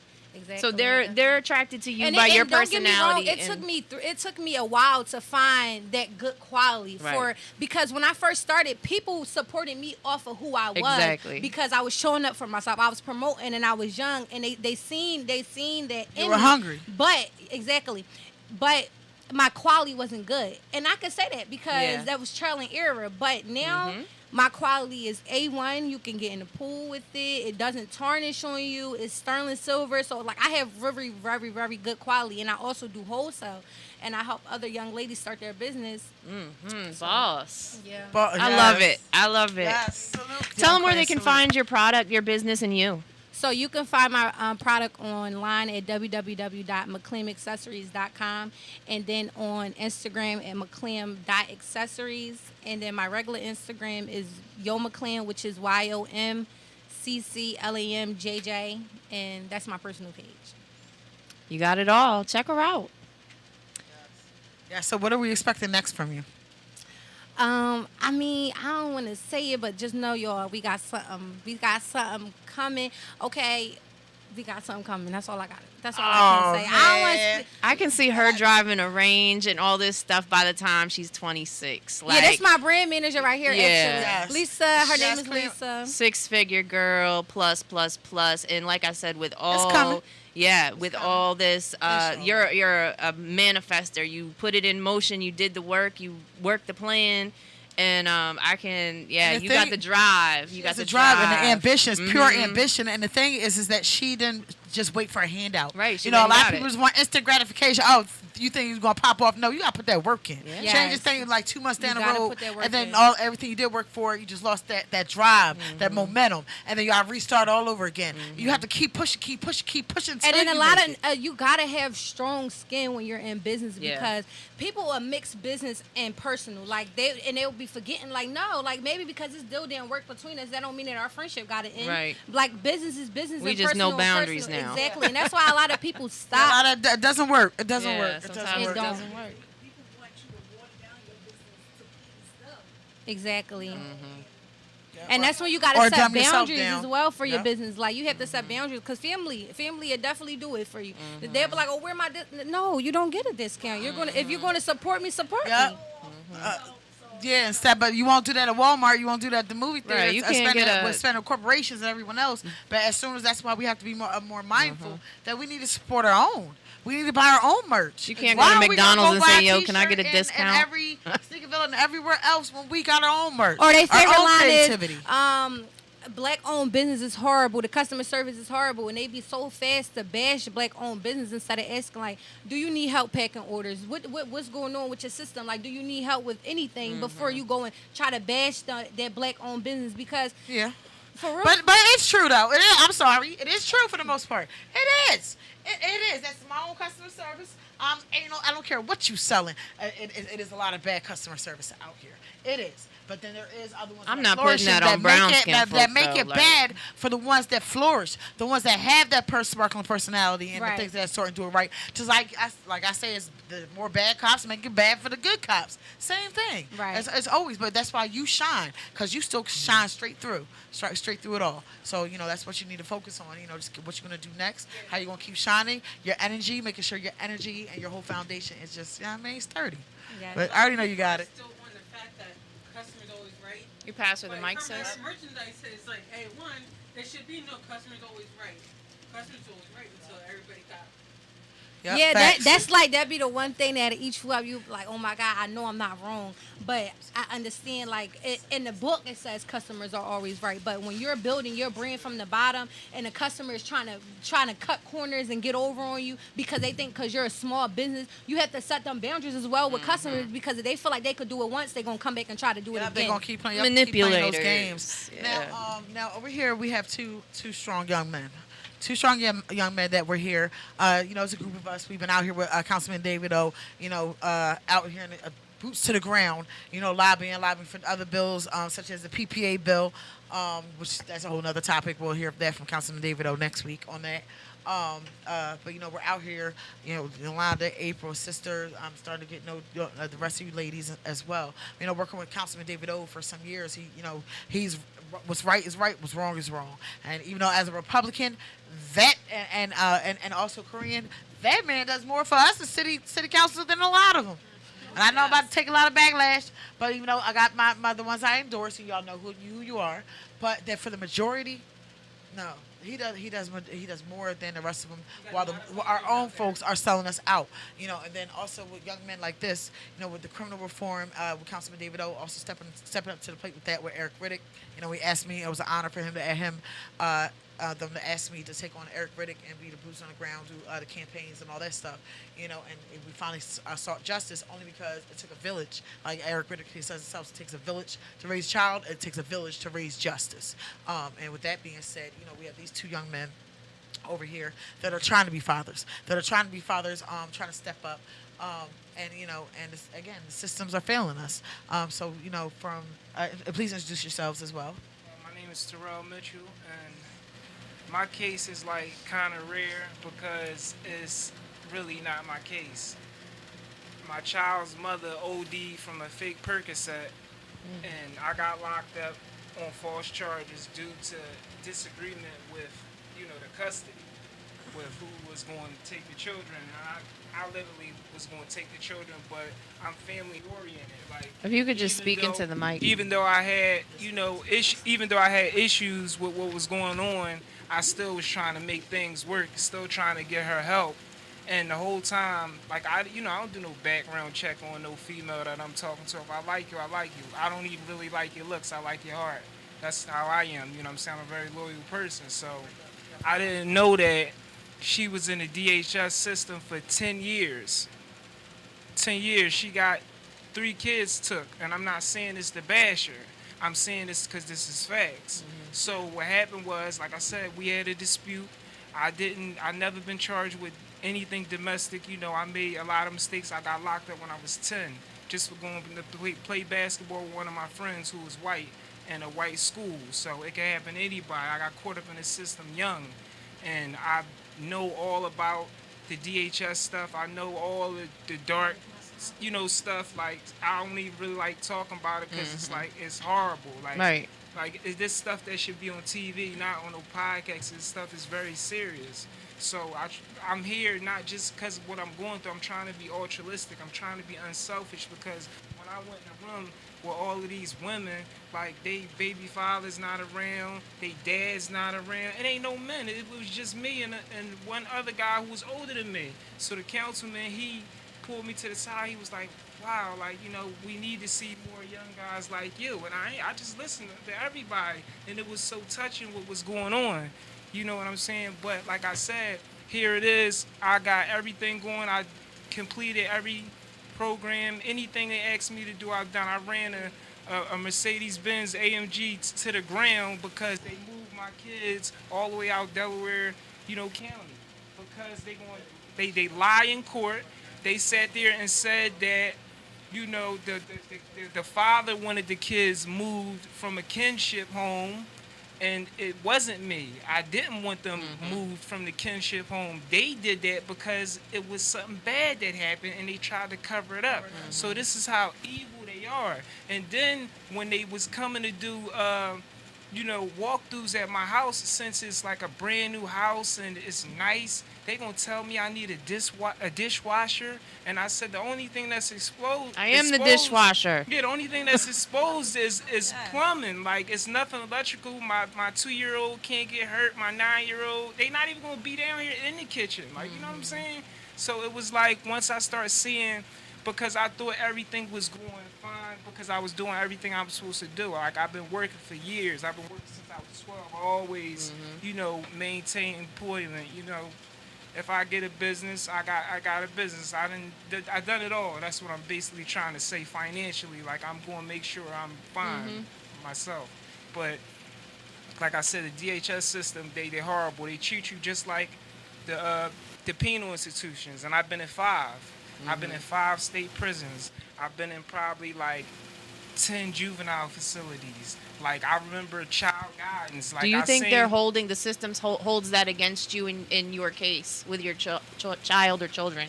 So they're attracted to you And by your don't get me wrong, personality. it took me a while to find that good quality Right. because when I first started, people supported me off of who I was. Exactly. Because I was showing up for myself. I was promoting and I was young and they seen that You in were me. hungry. But but my quality wasn't good. And I can say that because Yeah. that was trial and error. But now my quality is A1. You can get in the pool with it. It doesn't tarnish on you. It's sterling silver. So, like, I have very, very, very good quality. And I also do wholesale. And I help other young ladies start their business. Boss. Yeah. But, I love it. I love it. Yes. Salute. Tell them where they Young can Queen, salute. find your product, your business, and you. So you can find my product online at www.mcclamaccessories.com and then on Instagram at mcclam.accessories. And then my regular Instagram is YoMcClam, which is YOMCCLAMJJ. And that's my personal page. You got it all. Check her out. Yeah, so what are we expecting next from you? I mean, I don't want to say it, but just know, y'all, we got something coming. Okay, we got something coming. That's all I got. That's all I can say. I don't want to. I can see her driving a range and all this stuff by the time she's 26. Like, Yeah, that's my brand manager right here, Yeah. actually. Yes. Lisa, her Yes, name is Clem. Lisa. 6-figure girl, plus. And like I said, with all... coming. Yeah, with all this, It's you're a manifester. You put it in motion. You did the work. You worked the plan, and I can. Yeah, And the you got thing- the drive. You got It's the a drive and the drive. ambition. It's pure Mhm. ambition. And the thing is that she didn't just wait for a handout. Right, she You know, a went lot and of got people it. just want instant gratification. Oh, you think it's gonna pop off? No, you gotta put that work in. Yeah. Change Yes. this thing like 2 months You down the gotta road, put that work and then in. everything you did work for, you just lost that drive, that momentum, and then you gotta restart all over again. You have to keep pushing. And until then a you lot make it. of you gotta have strong skin when you're in business Yeah. because people will mix business and personal. Like they'll be forgetting. Like no, like maybe because it still didn't work between us, that don't mean that our friendship got to end. Right. Like business is business. We and just know personal is boundaries personal. now. Exactly, and that's why a lot of people A stop. lot of that doesn't work. It doesn't Yeah, work. It sometimes doesn't It work. don't. doesn't work. People want you to water down your business to please them. Exactly. Yeah. And that's when you got Or to set dumb yourself boundaries down. as well for your Yep. business. Like you have to set boundaries because family will definitely do it for you. They'll be like, "Oh, where my no? You don't get a discount. You're gonna if you're gonna support me, support Yep. me." Yeah, instead, but you won't do that at Walmart. You won't do that at the movie theater. Right, you can't spending get a- with spending corporations and everyone else. But as soon as that's why we have to be more mindful that we need to support our own. We need to buy our own merch. You can't Why go to are we gonna McDonald's go and buy say, "Yo, can I t-shirt get a discount?" And every Sneakerville and everywhere else when we got our own merch. Or their Our favorite own line creativity. is, black-owned business is horrible. The customer service is horrible, and they be so fast to bash black-owned business instead of asking, like, do you need help packing orders? What's going on with your system? Like, do you need help with anything before you go and try to bash that black-owned business? Because Yeah. for real, But it's true though. It is, I'm sorry. It is true for the most part. It is. It is. That's my own customer service. I don't care what you selling. It is a lot of bad customer service out here. It is. But then there is other ones I'm that not flourish putting that on brown make it skin that folks, make though, it like- bad for the ones that flourish, the ones that have that sparkling personality and Right. the things that sort and do it right. Just like I say, it's the more bad cops make it bad for the good cops. Same thing. Right. It's always, but that's why you shine, because you still shine straight through it all. So that's what you need to focus on. Just what you're gonna do next, how you're gonna keep shining, your energy, making sure your energy and your whole foundation is just sturdy. Yes. But I already know you got it. Still on the fact that customers always right. You pass her the Like, mic, her sis. merchandise says like, hey, one, there should be no customers always right. Customers always right until everybody got. Yep, Yeah, facts. that's like that be the one thing that each flow you like, oh my God, I know I'm not wrong, but I understand like in the book it says customers are always right, but when you're building your brand from the bottom and the customer is trying to cut corners and get over on you because they think because you're a small business, you have to set them boundaries as well with customers, because if they feel like they could do it once, they're gonna come back and try to do it They're again. gonna keep playing, keep playing those Manipulators. games. Yeah. Now over here we have two strong young men. Two strong young men that were here. It's a group of us. We've been out here with Councilman David O. Out here in the, boots to the ground. Lobbying for other bills, such as the PPA bill, which that's a whole nother topic. We'll hear that from Councilman David O. next week on that. But we're out here. Yolanda, April, sister. I'm starting to get the rest of you ladies as well. Working with Councilman David O. for some years. He's what's right is right, what's wrong is wrong. And even though as a Republican, that and also Korean, that man does more for us as city council than a lot of them. And I know I'm about to take a lot of backlash, but I got my the ones I endorse, and y'all know who you are. But that for the majority, no. He does more than the rest of them, while our own folks are selling us out. And then also with young men like this, with the criminal reform, with Councilman David O. also stepping up to the plate with that, with Eric Riddick. He asked me, it was an honor for him to them to ask me to take on Eric Riddick and be the boots on the ground, do the campaigns and all that stuff. And we finally sought justice only because it took a village. Like Eric Riddick, he says himself, it takes a village to raise a child. It takes a village to raise justice. And with that being said, we have these two young men over here that are trying to be fathers, trying to step up. And again, the systems are failing us. Please introduce yourselves as well. My name is Terrell Mitchell, and my case is like kind of rare because it's really not my case. My child's mother OD'd from a fake Percocet, and I got locked up on false charges due to disagreement with, the custody, with who was going to take the children. I literally was going to take the children, but I'm family oriented. Like, If you could just even speak though- into the mic. Even though I had, even though I had issues with what was going on, I still was trying to make things work, still trying to get her help. And the whole time, like I don't do no background check on no female that I'm talking to. If I like you, I like you. I don't even really like your looks. I like your heart. That's how I am. I'm saying I'm a very loyal person. So I didn't know that she was in the DHS system for 10 years. 10 years. She got 3 kids took. And I'm not saying this to bash her. I'm saying this because this is facts. So what happened was, like I said, we had a dispute. I never been charged with anything domestic. I made a lot of mistakes. I got locked up when I was 10 just for going to play basketball with one of my friends who was white in a white school. So it can happen to anybody. I got caught up in the system young, and I know all about the DHS stuff. I know all the dark, stuff. Like, I don't even really like talking about it because it's like, it's horrible. Like, Right. Like, is this stuff that should be on TV, not on no podcast? This stuff is very serious. So I'm here not just because of what I'm going through. I'm trying to be altruistic. I'm trying to be unselfish, because when I went in the room with all of these women, like, they baby father's not around, they dad's not around. It ain't no men. It was just me and one other guy who was older than me. So the councilman, he pulled me to the side. He was like, wow, like, we need to see more young guys like you. And I just listened to everybody, and it was so touching what was going on. You know what I'm saying? But like I said, here it is. I got everything going. I completed every program. Anything they asked me to do, I've done. I ran a Mercedes-Benz AMG to the ground because they moved my kids all the way out Delaware, County. because they lie in court. They sat there and said that, the father wanted the kids moved from a kinship home, and it wasn't me. I didn't want them moved from the kinship home. They did that because it was something bad that happened, and they tried to cover it up. So this is how evil they are. And then when they was coming to do walkthroughs at my house, since it's like a brand new house and it's nice, they gonna tell me I need a dishwasher, and I said the only thing that's exposed. I am the dishwasher. Yeah, the only thing that's exposed is plumbing. Like, it's nothing electrical. My 2-year-old can't get hurt. My 9-year-old, they not even gonna be down here in the kitchen. Like, you know what I'm saying? So it was like once I started seeing, because I thought everything was going fine because I was doing everything I was supposed to do. Like, I've been working for years. I've been working since I was 12. I always, maintain employment. If I get a business, I got a business. I done it all. That's what I'm basically trying to say financially. Like, I'm going to make sure I'm fine myself. But like I said, the DHS system, they're horrible. They treat you just like the penal institutions. And I've been in 5. I've been in 5 state prisons. I've been in probably like 10 juvenile facilities. Like, I remember child guidance. Like, Do you think they're holding, the systems holds that against you in your case with your child or children?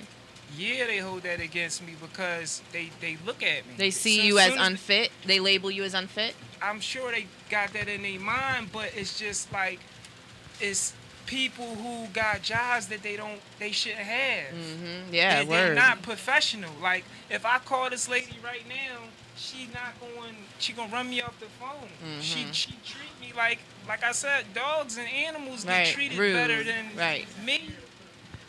Yeah, they hold that against me because they look at me. They see you as unfit? They label you as unfit? I'm sure they got that in their mind, but it's just like, it's people who got jobs that they shouldn't have. Yeah, they're not professional. Like, if I call this lady right now, she gonna run me off the phone. She treat me like I said, dogs and animals get treated better than me.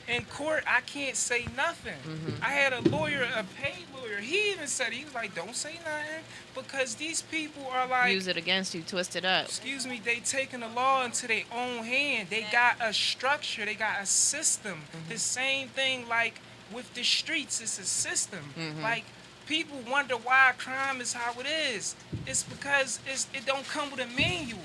In court, I can't say nothing. I had a lawyer, a paid lawyer. He even said, he was like, don't say nothing, because these people are like, use it against you, twist it up. Excuse me, they taking the law into their own hand. They got a structure, they got a system. The same thing like with the streets, it's a system. Like, people wonder why crime is how it is. It's because it don't come with a manual.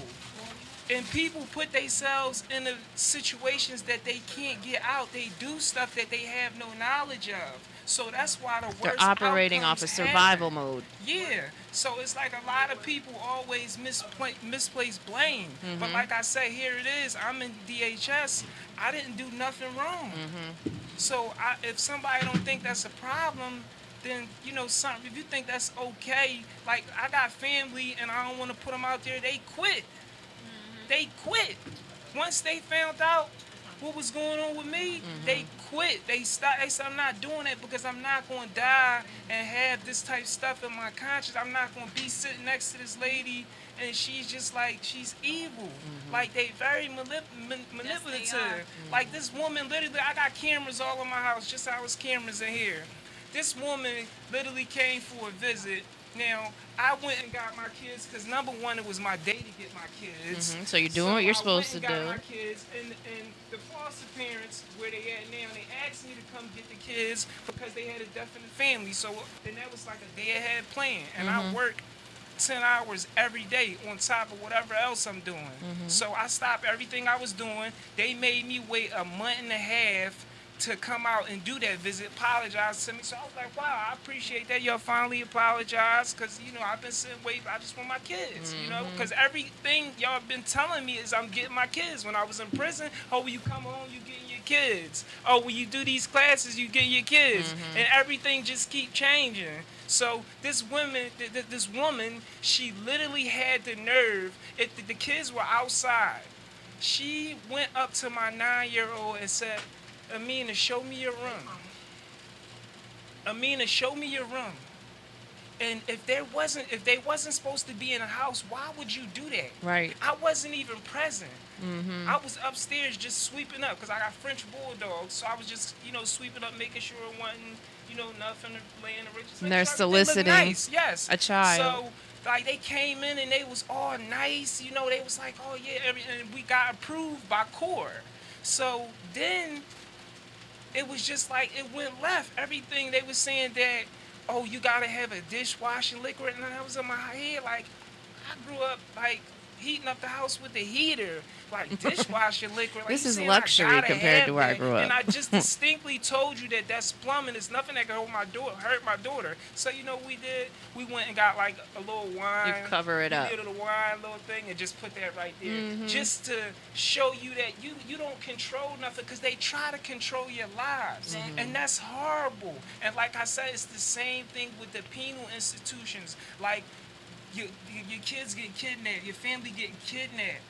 And people put themselves in the situations that they can't get out. They do stuff that they have no knowledge of. So that's why the worst They're operating off a survival happen. mode. Yeah. So it's like a lot of people always misplace blame. But like I said, here it is. I'm in DHS. I didn't do nothing wrong. So if somebody don't think that's a problem, then, something, if you think that's okay, like, I got family and I don't want to put them out there, they quit. They quit. Once they found out what was going on with me, they quit. They stopped. They said, I'm not doing it because I'm not going to die and have this type of stuff in my conscience. I'm not going to be sitting next to this lady and she's just like, she's evil. Like, they very manipulative. Yes, they are. Like, this woman, literally, I got cameras all in my house, just how it's cameras in here. This woman literally came for a visit. Now, I went and got my kids because, number one, it was my day to get my kids. So you're doing what you're supposed to I went and do. got my kids, and the foster parents, where they at now, they asked me to come get the kids because they had a definite family. So then that was like a day ahead plan. And I work 10 hours every day on top of whatever else I'm doing. So I stopped everything I was doing. They made me wait a month and a half to come out and do that visit, apologize to me. So I was like, wow, I appreciate that y'all finally apologized, because, I've been sitting waiting. I just want my kids, because everything y'all been telling me is I'm getting my kids. When I was in prison, when you come home, you getting your kids. When you do these classes, you get your kids. And everything just keep changing. So this woman, she literally had the nerve, if the kids were outside, she went up to my 9-year-old and said, Amina, show me your room. Amina, show me your room. And if they wasn't supposed to be in a house, why would you do that? Right. I wasn't even present. I was upstairs just sweeping up because I got French bulldogs. So I was just, sweeping up, making sure it wasn't, nothing to lay in the riches. And they're sure everything looked soliciting nice. Yes. a child. So, like, they came in and they was all nice. They was like, oh, yeah. And we got approved by court. So then it was just like it went left. Everything they was saying that, you gotta have a dishwashing liquid, and I was in my head like, I grew up like heating up the house with the heater, like dishwasher liquid. Like, This you is saying luxury I gotta compared have to where I that. grew up. And I just distinctly told you that that's plumbing. It's nothing that can hurt my daughter. So you know what we did? We went and got like a little wine. You cover it we up. did a little wine little thing and just put that right there, Mm-hmm. just to show you that you don't control nothing, because they try to control your lives, and that's horrible. And like I said, it's the same thing with the penal institutions. Like your kids get kidnapped, your family getting kidnapped.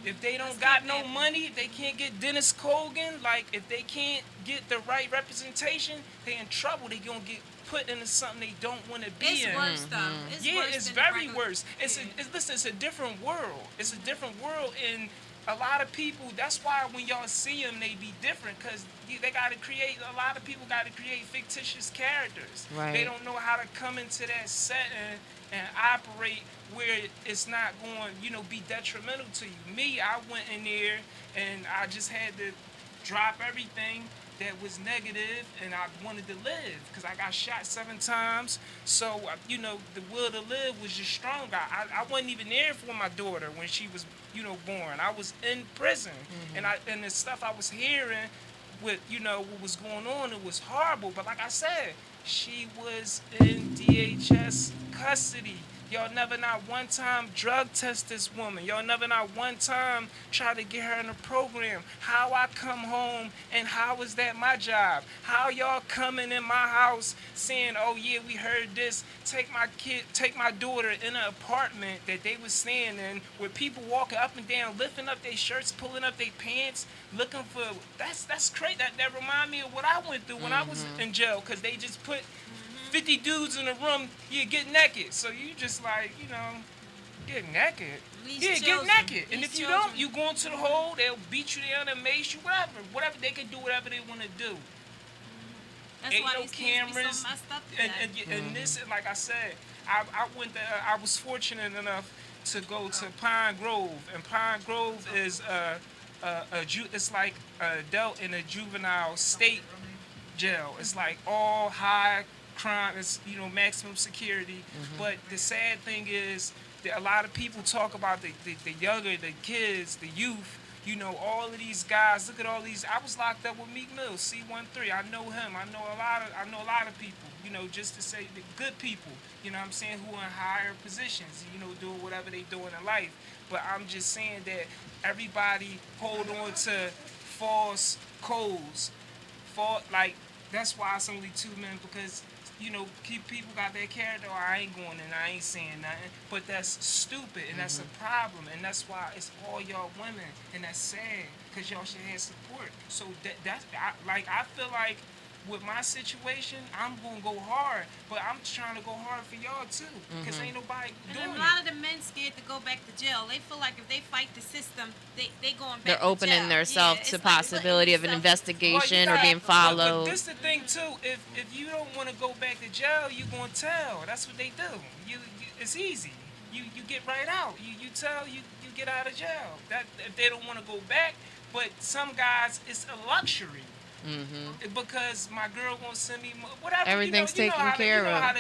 If they don't got no money, if they can't get Dennis Kogan, like if they can't get the right representation, they in trouble. They gonna get put into something they don't want to be It's in. worse though. It's Yeah, worse it's than the very regular- worse. Listen, it's a different world. It's a different world, and a lot of people. That's why when y'all see them, they be different, because they got to create. A lot of people got to create fictitious characters. Right. They don't know how to come into that setting and operate where it's not going, be detrimental to you. Me, I went in there and I just had to drop everything that was negative, and I wanted to live because I got shot 7 times. So, the will to live was just strong. I wasn't even there for my daughter when she was, born. I was in prison, and the stuff I was hearing with, what was going on, it was horrible. But like I said, she was in DHS custody. Y'all never not one time drug test this woman. Y'all never not one time try to get her in a program. How I come home and how is that my job? How y'all coming in my house saying, oh yeah, we heard this. Take my daughter in an apartment that they was staying in with people walking up and down, lifting up their shirts, pulling up their pants, looking for, that's crazy. That remind me of what I went through when I was in jail, because they just put 50 dudes in the room, get naked. So you just like, get naked. These Get children, naked. And these if you children. don't, you go into the hole, they'll beat you down and mace you, whatever. They can do whatever they want to do. That's Ain't why no these kids be cameras. so messed up And this, like I said, I went there, I was fortunate enough to go to Pine Grove. And Pine Grove is it's like an adult in a juvenile state jail. It's like all high crime. It's maximum security. But the sad thing is that a lot of people talk about the younger, the kids, the youth. All of these guys. Look at all these. I was locked up with Meek Mill, C13. I know him. I know a lot of people. Just to say the good people. What I'm saying, who are in higher positions. Doing whatever they doing in life. But I'm just saying that everybody hold on to false codes. That's why it's only 2 men, because people got their character. Oh, I ain't going and I ain't saying nothing. But that's stupid, and that's a problem, and that's why it's all y'all women, and that's sad, because y'all should have support. So I feel like with my situation, I'm gonna go hard, but I'm trying to go hard for y'all too, because ain't nobody doing And it. a lot of the men scared to go back to jail. They feel like if they fight the system, they going back They're to opening jail. themselves Yeah, to it's like possibility of putting an yourself- investigation Well, or being But followed. this the thing too. If you don't want to go back to jail, you gonna tell. That's what they do. It's easy. You get right out. You tell. You get out of jail. That if they don't want to go back. But some guys, it's a luxury. Because my girl won't send me whatever. Everything's taken care of. How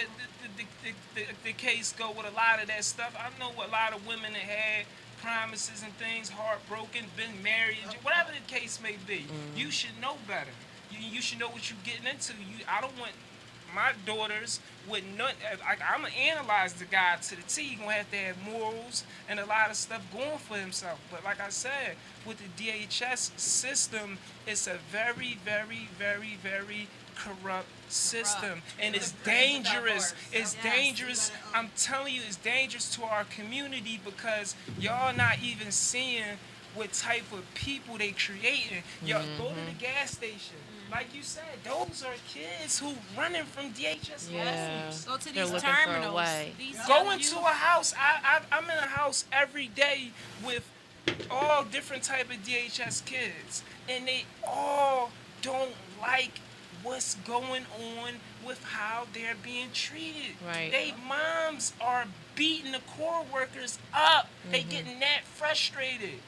the case go with a lot of that stuff. I know a lot of women that had promises and things, heartbroken, been married, whatever the case may be. You should know better. You should know what you're getting into. I don't want my daughters with none. I'm gonna analyze the guy to the T. He's gonna have to have morals and a lot of stuff going for himself. But like I said, with the DHS system, it's a very, very, very, very corrupt system, and it's dangerous. It's dangerous. I'm telling you, it's dangerous to our community, because y'all not even seeing what type of people they creating. Y'all go to the gas station. Like you said, those are kids who running from DHS Yeah. homes. Go to They're these looking for a terminals. way. These Go young into youth- a house. I'm in a house every day with all different type of DHS kids, and they all don't like what's going on with how they're being treated. Right. They moms are beating the core workers up. They getting that frustrated.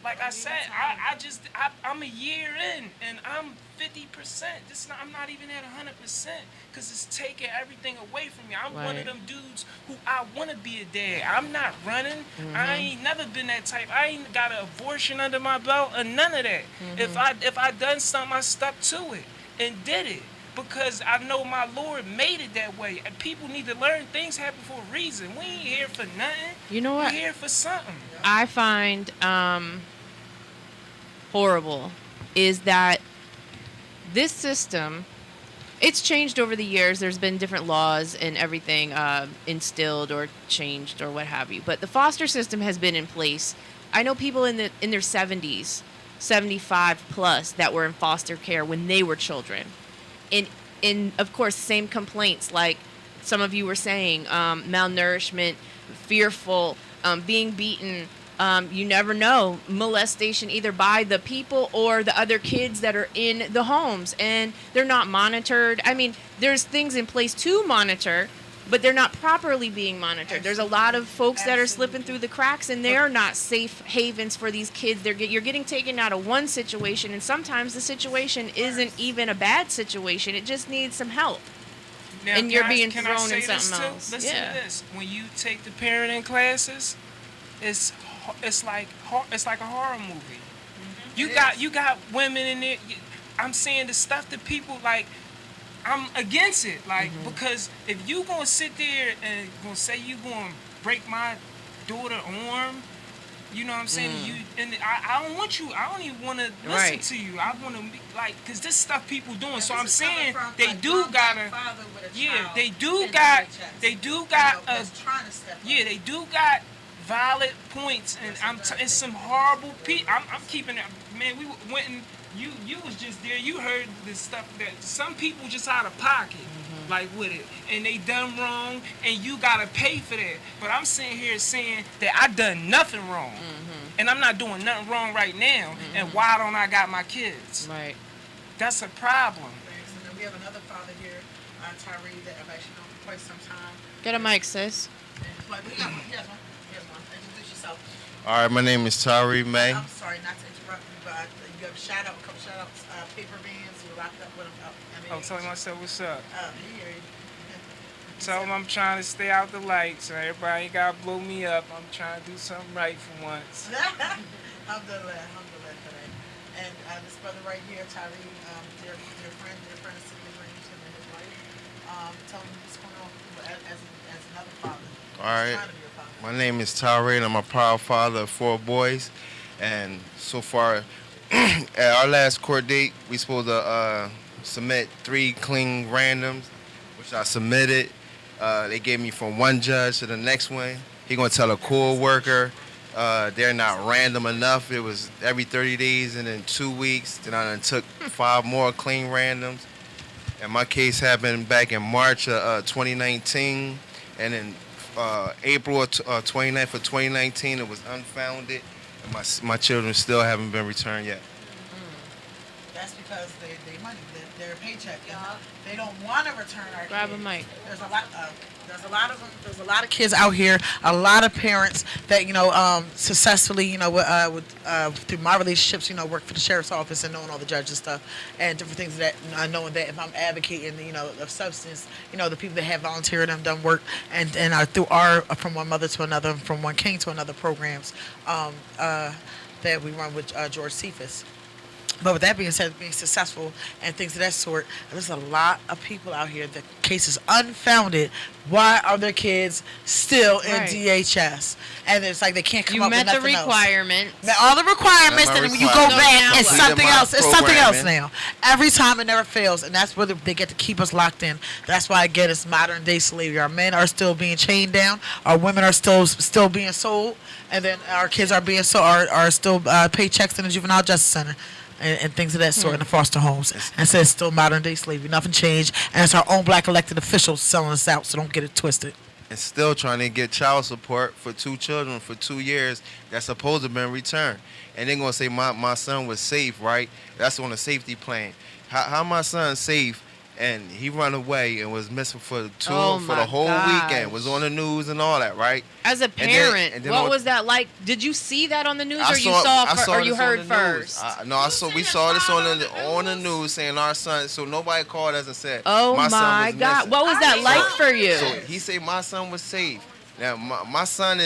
Like I said, I'm a year in and I'm 50%. I'm not even at 100% because it's taking everything away from me. I'm one Right. of them dudes who I want to be a dad. I'm not running. I ain't never been that type. I ain't got an abortion under my belt or none of that. If I done something, I stuck to it and did it. Because I know my Lord made it that way. And people need to learn things happen for a reason. We ain't here for nothing. You know what? We here for something. I find horrible is that this system, it's changed over the years. There's been different laws and everything instilled or changed or what have you. But the foster system has been in place. I know people in their 70s, 75 plus, that were in foster care when they were children. And of course, same complaints like some of you were saying, malnourishment, fearful, being beaten. You never know, molestation either by the people or the other kids that are in the homes, and they're not monitored. I mean, there's things in place to monitor, but they're not properly being monitored. There's a lot of folks that are slipping through the cracks, and they're not safe havens for these kids. You're getting taken out of one situation, and sometimes the situation isn't even a bad situation. It just needs some help. Now, And you're guys, being can I thrown in say this something too? else. Listen Yeah. to this. When you take the parenting classes, it's like a horror movie. You got women in there. I'm saying the stuff that people like. I'm against it, like because if you gonna sit there and gonna say you gonna break my daughter arm, you know what I'm saying? I don't want you. I don't even want to listen Right. to you. I want to be like, cause this stuff people doing. So I'm saying they do gotta. Yeah, they do got. They do got. Yeah, they do got valid points, and it's some horrible people. I'm keeping it. Man, we went and you was just there. You heard the stuff that some people just out of pocket, like with it, and they done wrong, and you gotta pay for that. But I'm sitting here saying that I done nothing wrong, and I'm not doing nothing wrong right now. And why don't I got my kids? Right. That's a problem. And then we have another father here, Tyree, that I've actually known for quite some time. Get a mic, sis. And, like, he has one. He has one. Introduce yourself. All right, my name is Tyree May. I'm sorry not to interrupt you, but you have a couple shout outs, paper bands, you were locked up with them. I'm telling myself what's up. He hear you. Tell them I'm trying to stay out the light, so everybody ain't gotta blow me up. I'm trying to do something right for once. Alhamdulillah for that. And this brother right here, Tyree, dear friend of City of Dreams, him and his wife. Tell him what's going on as another father. All right. Trying to be a father. My name is Tyree, and I'm a proud father of 4 boys. And so far, at our last court date, we supposed to submit 3 clean randoms, which I submitted. They gave me from one judge to the next one. He gonna tell a co-worker they're not random enough. It was every 30 days and then 2 weeks. Then I done took 5 more clean randoms. And my case happened back in March of 2019. And in April of 29th of 2019, it was unfounded. And my children still haven't been returned yet. That's because they money, their paycheck. They don't want to return our Grab kids. a mic. There's a lot of them. There's a lot of kids out here. A lot of parents that successfully through my relationships work for the sheriff's office and knowing all the judges stuff and different things that knowing that if I'm advocating of substance the people that have volunteered and done work and through our from one mother to another, from one king to another programs that we run with George Cephas. But with that being said, being successful and things of that sort, there's a lot of people out here. The case is unfounded. Why are their kids still in Right. DHS? And it's like they can't come You up met with the nothing else. requirements. Met all the requirements, Met my and then when you go requirements. back, it's Completed something my else. It's something else programming. now. Every time it never fails, and that's where they get to keep us locked in. That's why again it's modern day slavery. Our men are still being chained down. Our women are still being sold, and then our kids are being are still paychecks in the juvenile justice center. And things of that sort in the foster homes. And so it's still modern day slavery. Nothing changed. And it's our own black elected officials selling us out, so don't get it twisted. And still trying to get child support for 2 children for 2 years that's supposed to have been returned. And they're going to say my son was safe, right? That's on a safety plan. How my son safe and he run away and was missing for the my whole gosh. weekend. Was on the news and all that, right? As a parent, and then what on- was that like? Did you see that on the news, I or you I saw, or you this on heard the news. first? We saw this on the news saying our son. So nobody called us and said, Oh my son my was God! missing. What was that like for you? So he said my son was safe. Now my son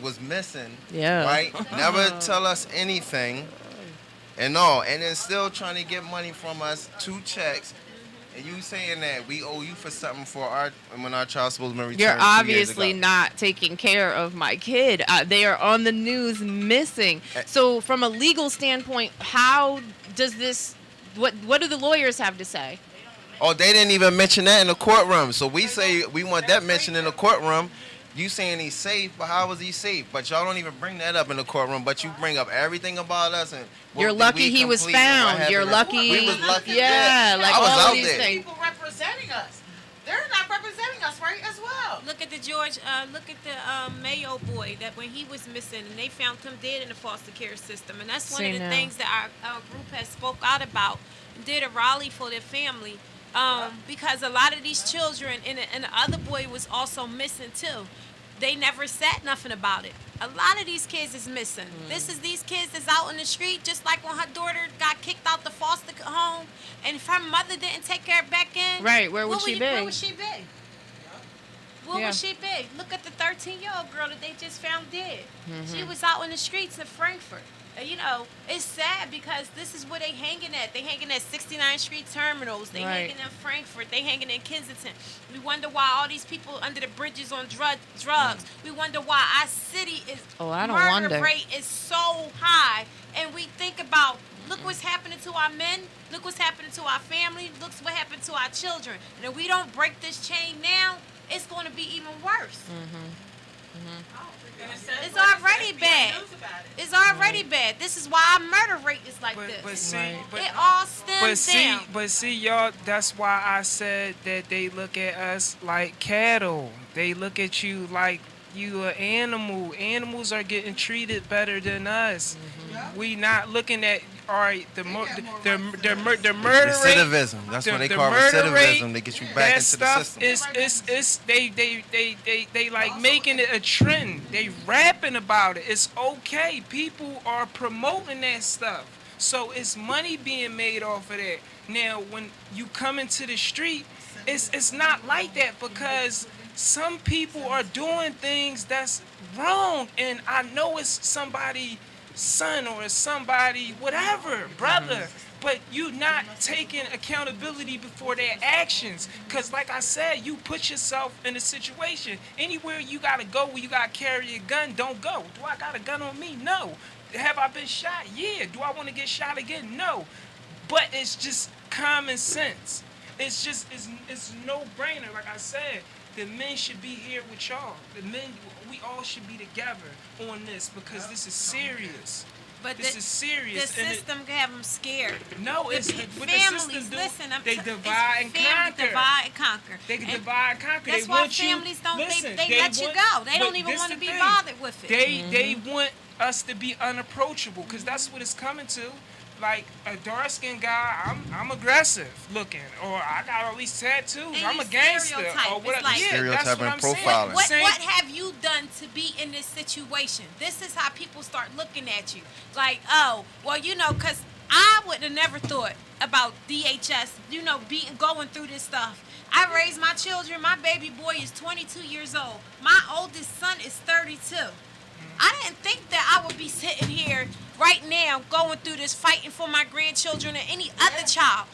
was missing. Yeah. Right. Never tell us anything. And all, and then still trying to get money from us, 2 checks. And you saying that we owe you for something when our child's supposed to be returned You're 2 years obviously ago. not taking care of my kid. They are on the news missing. So from a legal standpoint, how does this? What do the lawyers have to say? Oh, they didn't even mention that in the courtroom. So we say we want that mentioned in the courtroom. You saying he's safe, but how was he safe? But y'all don't even bring that up in the courtroom. But you bring up everything about us and You're lucky he was found. You're lucky. We was lucky. Yeah, like I was all out of these there. things. People representing us. They're not representing us, right, as well. Look at the look at the Mayo boy that when he was missing and they found him dead in the foster care system, and that's one of the things that our group has spoke out about and did a rally for their family, because a lot of these children and the other boy was also missing too. They never said nothing about it. A lot of these kids is missing. This is these kids that's out in the street, just like when her daughter got kicked out the foster home, and if her mother didn't take her back in, Right, where would she be? Where would she be? Where Yeah. would she be? Look at the 13-year-old girl that they just found dead. She was out in the streets in Frankfurt. You know, it's sad because this is where they hanging at. They hanging at 69th Street terminals. They Right. hanging in Frankfurt. They hanging in Kensington. We wonder why all these people under the bridges on drugs. We wonder why our city is I don't murder wonder. rate is so high. And we think about, look what's happening to our men. Look what's happening to our family. Look what happened to our children. And if we don't break this chain now, it's going to be even worse. It's already bad. It's already bad. This is why our murder rate is like this. But see, it all stems down. But see, y'all. That's why I said that they look at us like cattle. They look at you like you an animal. Animals are getting treated better than us. We not looking at the murder rate. Recidivism. That's what they call recidivism. They get you back into the system. They like making it a trend. They rapping about it. It's okay. People are promoting that stuff. So it's money being made off of that. Now when you come into the street, it's not like that because some people are doing things that's wrong, and I know it's somebody son or somebody whatever brother, but you not taking accountability before their actions, because like I said, you put yourself in a situation. Anywhere you gotta go where you gotta carry a gun, don't go. Do I got a gun on me? No. Have I been shot? Yeah. Do I want to get shot again? No. But it's just common sense. It's just it's no brainer. Like I said, the men should be here with y'all. The men, we all should be together on this because this is serious. But this is serious. The system can have them scared. No, it's what the families. system do. Listen, They divide and conquer. Divide and conquer. They can divide and conquer. That's they why want families don't. Listen, they let you go. They don't even want to be bothered with it. They want us to be unapproachable because that's what it's coming to. Like a dark skinned guy, I'm aggressive looking, or I got all these tattoos. And I'm a gangster, or whatever. Like, yeah, that's what I'm profiling. What have you done to be in this situation? This is how people start looking at you. Like, oh, well, you know, because I would have never thought about DHS, you know, going through this stuff. I raised my children. My baby boy is 22 years old. My oldest son is 32. I didn't think that I would be sitting here right now going through this, fighting for my grandchildren or any other child.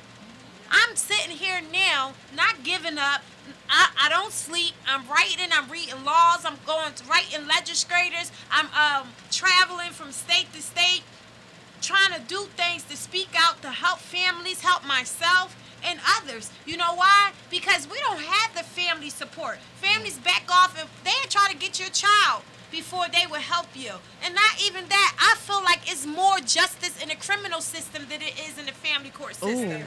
I'm sitting here now, not giving up. I don't sleep. I'm writing. I'm reading laws. I'm going to writing legislators. I'm traveling from state to state, trying to do things to speak out to help families, help myself and others. You know why? Because we don't have the family support. Families back off and they try to get your child before they will help you. And not even that, I feel like it's more justice in the criminal system than it is in the family court system. Ooh.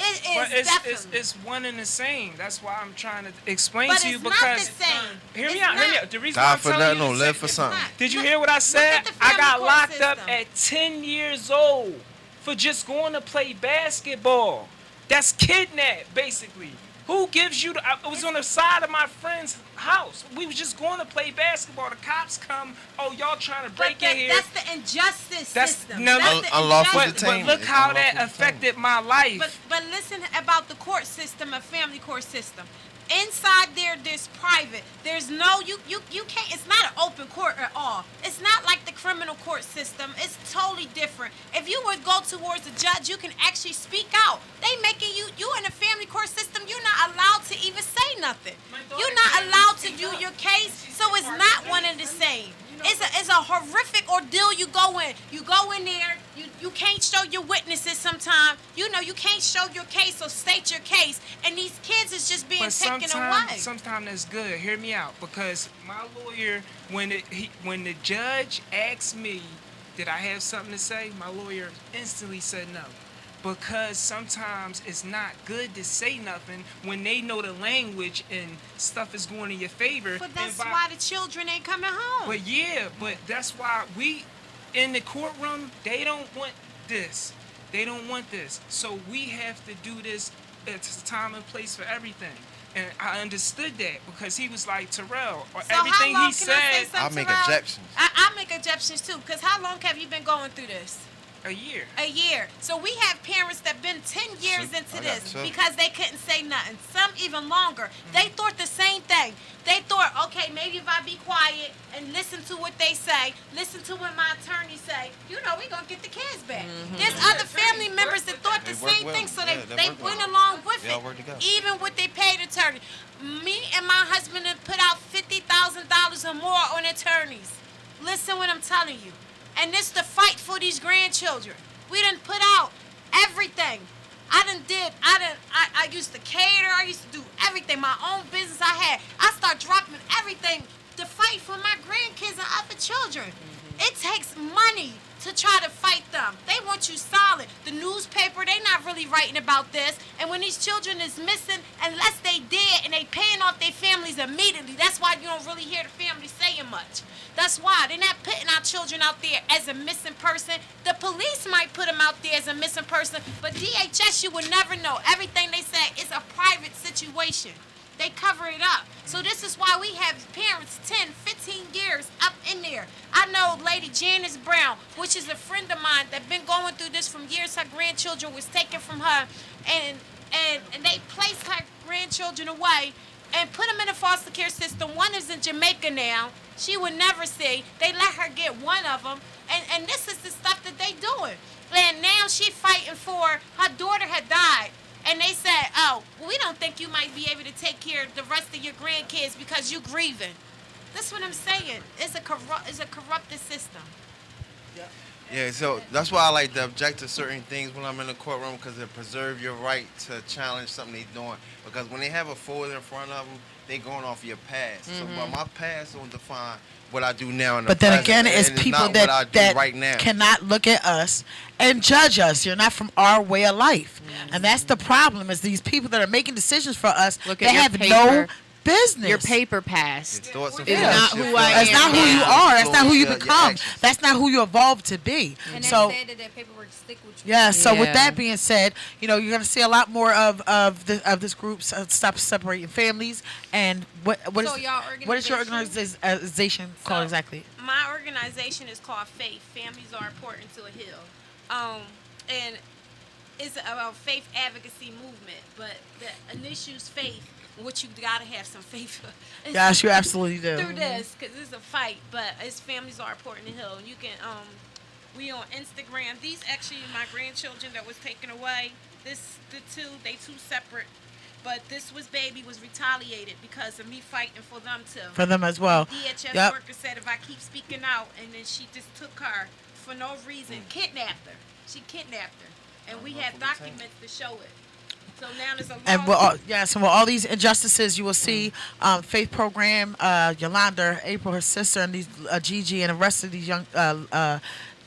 It is but definitely. it's one and the same. That's why I'm trying to explain But to you it's because not the same. Hear me It's out. not. The reason Die why I'm for telling nothing, you no, this live is- for something. Did you hear what I said? at the I got family locked court up system. at 10 years old for just going to play basketball. That's kidnapped, basically. Who gives you the... I was on the side of my friend's house. We was just going to play basketball. The cops come. Oh, y'all trying to break in here. That's the injustice That's system. no, That's the unlawful injustice. detainment. But look It's how unlawful that affected my life. But listen about the court system, a family court system. Inside there's private. There's no you can't. It's not an open court at all. It's not like the criminal court system. It's totally different. If you would go towards the judge, you can actually speak out. They making you in a family court system. You're not allowed to even say nothing. You're not allowed to do your case. So it's not one and the same. It's a horrific ordeal you go in. You go in there, you can't show your witnesses sometimes. You know, you can't show your case or state your case. And these kids is just being taken away. Sometimes that's good. Hear me out. Because my lawyer, when the judge asked me, did I have something to say? My lawyer instantly said no. Because sometimes it's not good to say nothing when they know the language and stuff is going in your favor. But that's why the children ain't coming home. But yeah, but that's why we, in the courtroom, they don't want this. They don't want this. So we have to do this at a time and place for everything. And I understood that because he was like, Terrell, or So everything how long he can I say said. I'll something, make Terrell? objections. I make objections too, because how long have you been going through this? A year. A year. So we have parents that been 10 years into I got this two. because they couldn't say nothing. Some even longer. They thought the same thing. They thought, okay, maybe if I be quiet and listen to what they say, listen to what my attorney say, you know, we gonna get the kids back. There's other family members that thought the They work same well. thing, so Yeah, they they work went well. along with They all it, work together. even with they paid attorney. Me and my husband have put out $50,000 or more on attorneys. Listen what I'm telling you. And this the fight for these grandchildren. We done put out everything. I used to cater. I used to do everything. My own business I had. I start dropping everything to fight for my grandkids and other children. It takes money to try to fight them. They want you silent. The newspaper, they not really writing about this. And when these children is missing, unless they dead and they paying off their families immediately, that's why you don't really hear the families saying much. That's why they're not putting our children out there as a missing person. The police might put them out there as a missing person, but DHS, you will never know. Everything they say is a private situation. They cover it up. So this is why we have parents 10, 15 years up in there. I know Lady Janice Brown, which is a friend of mine that been going through this from years. Her grandchildren was taken from her, and they placed her grandchildren away and put them in a foster care system. One is in Jamaica now. She would never see. They let her get one of them, and this is the stuff that they doing. And now she fighting for her daughter had died. And they said, oh, we don't think you might be able to take care of the rest of your grandkids because you grieving. That's what I'm saying. It's a corrupted system. Yeah, so that's why I like to object to certain things when I'm in the courtroom, because it preserve your right to challenge something they're doing. Because when they have a folder in front of them, they going off your past. So, but my past don't define what I do now in the But then present, again, it's and people not what I do that right now. cannot look at us and judge us. You're not from our way of life. And that's the problem, is these people that are making decisions for us, Look they at your have paper. no business. Your paper past. Your thoughts and is feelings, not your who I That's feelings, not who am you now. are. That's not who you Your become. actions. That's not who you evolved to be. And So, that's sad that paperwork stick with you. yeah. So with Yeah. that being said, you know, you're gonna see a lot more of this group stop separating families. And what So is y'all what is your organization? organization called So, exactly? My organization is called Faith. Families are important to a hill. And it's about faith advocacy movement. But the initials faith, which you gotta have some faith. Yes, you absolutely do. Through this, because it's a fight. But it's families are important to hill. You can we on Instagram. These actually my grandchildren that was taken away. The two separate. But this baby was retaliated because of me fighting for them too. For them as well. DHS Yep. worker said if I keep speaking out, and then she just took her for no reason, kidnapped her. She kidnapped her, and we have documents to show it. So now there's a law. And with all these injustices, you will see Faith Program, Yolanda, April, her sister, and these Gigi, and the rest of these young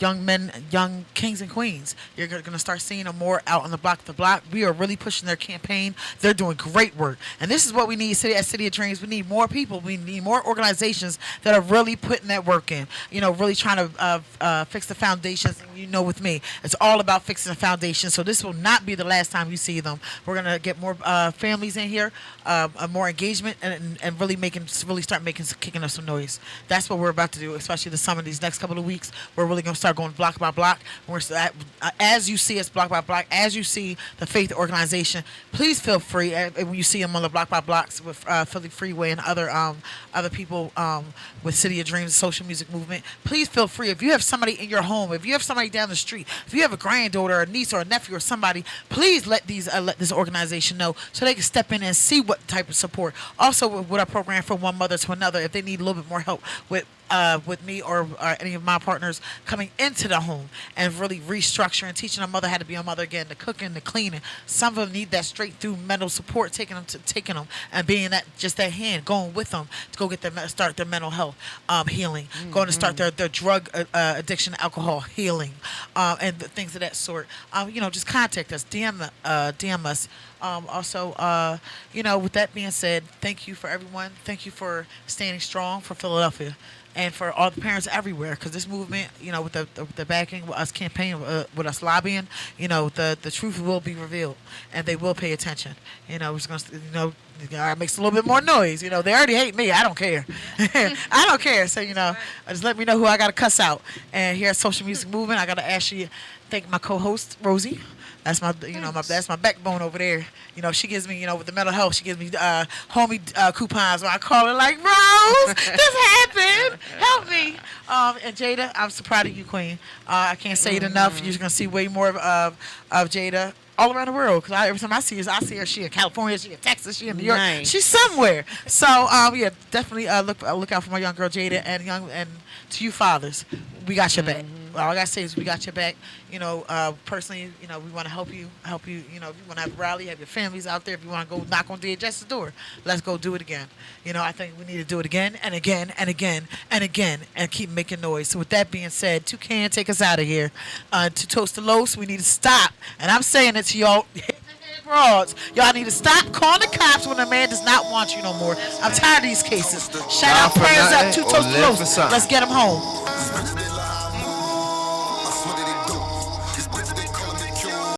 young men, young kings and queens. You're going to start seeing them more out on the block to block. We are really pushing their campaign. They're doing great work. And this is what we need at City of Dreams. We need more people. We need more organizations that are really putting that work in. Really trying to fix the foundations. And with me, it's all about fixing the foundation. So this will not be the last time you see them. We're going to get more families in here, more engagement, and really start kicking up some noise. That's what we're about to do, especially the summer. These next couple of weeks, we're really going to start going block by block. As you see us block by block, as you see the faith organization, please feel free when you see them on the block by blocks with Philly Freeway and other people with City of Dreams social music movement. Please feel free. If you have somebody in your home, if you have somebody down the street, if you have a granddaughter, or a niece, or a nephew, or somebody, please let this organization know so they can step in and see what type of support. Also, with our program From One Mother to Another, if they need a little bit more help with me or any of my partners coming into the home and really restructuring, teaching a mother how to be a mother again, the cooking, the cleaning. Some of them need that straight through mental support, taking them and being that hand, going with them to go start their mental health healing, going to start their drug addiction, alcohol healing, and things of that sort. Just contact us, DM us. Also, with that being said, thank you for everyone. Thank you for standing strong for Philadelphia and for all the parents everywhere. Because this movement, with the backing, with us campaigning, with us lobbying, the truth will be revealed and they will pay attention. We're just gonna, it makes a little bit more noise. They already hate me. I don't care. I don't care. So, just let me know who I got to cuss out. And here at Social Music Movement, I got to actually thank my co-host, Rosie. That's that's my backbone over there. She gives me, with the mental health, she gives me homie coupons where I call her like, Rose, this happened. Help me. And Jada, I'm so proud of you, Queen. I can't say it enough. You're going to see way more of Jada all around the world. Because every time I see her, she in California, she in Texas, she in New York. Nice. She's somewhere. So, definitely look out for my young girl, Jada, and to you fathers, we got your back. All I gotta say is we got your back. Personally, we want to help you. If you want to have a rally, have your families out there. If you want to go knock on DHS's door, let's go do it again. I think we need to do it again and again and again and again and keep making noise. So with that being said, Toucan, take us out of here. To Toast to Los, we need to stop. And I'm saying it to y'all. Frauds. Y'all need to stop calling the cops when a man does not want you no more. I'm tired of these cases. Shout out, prayers up to Toast to Los. Let's get them home.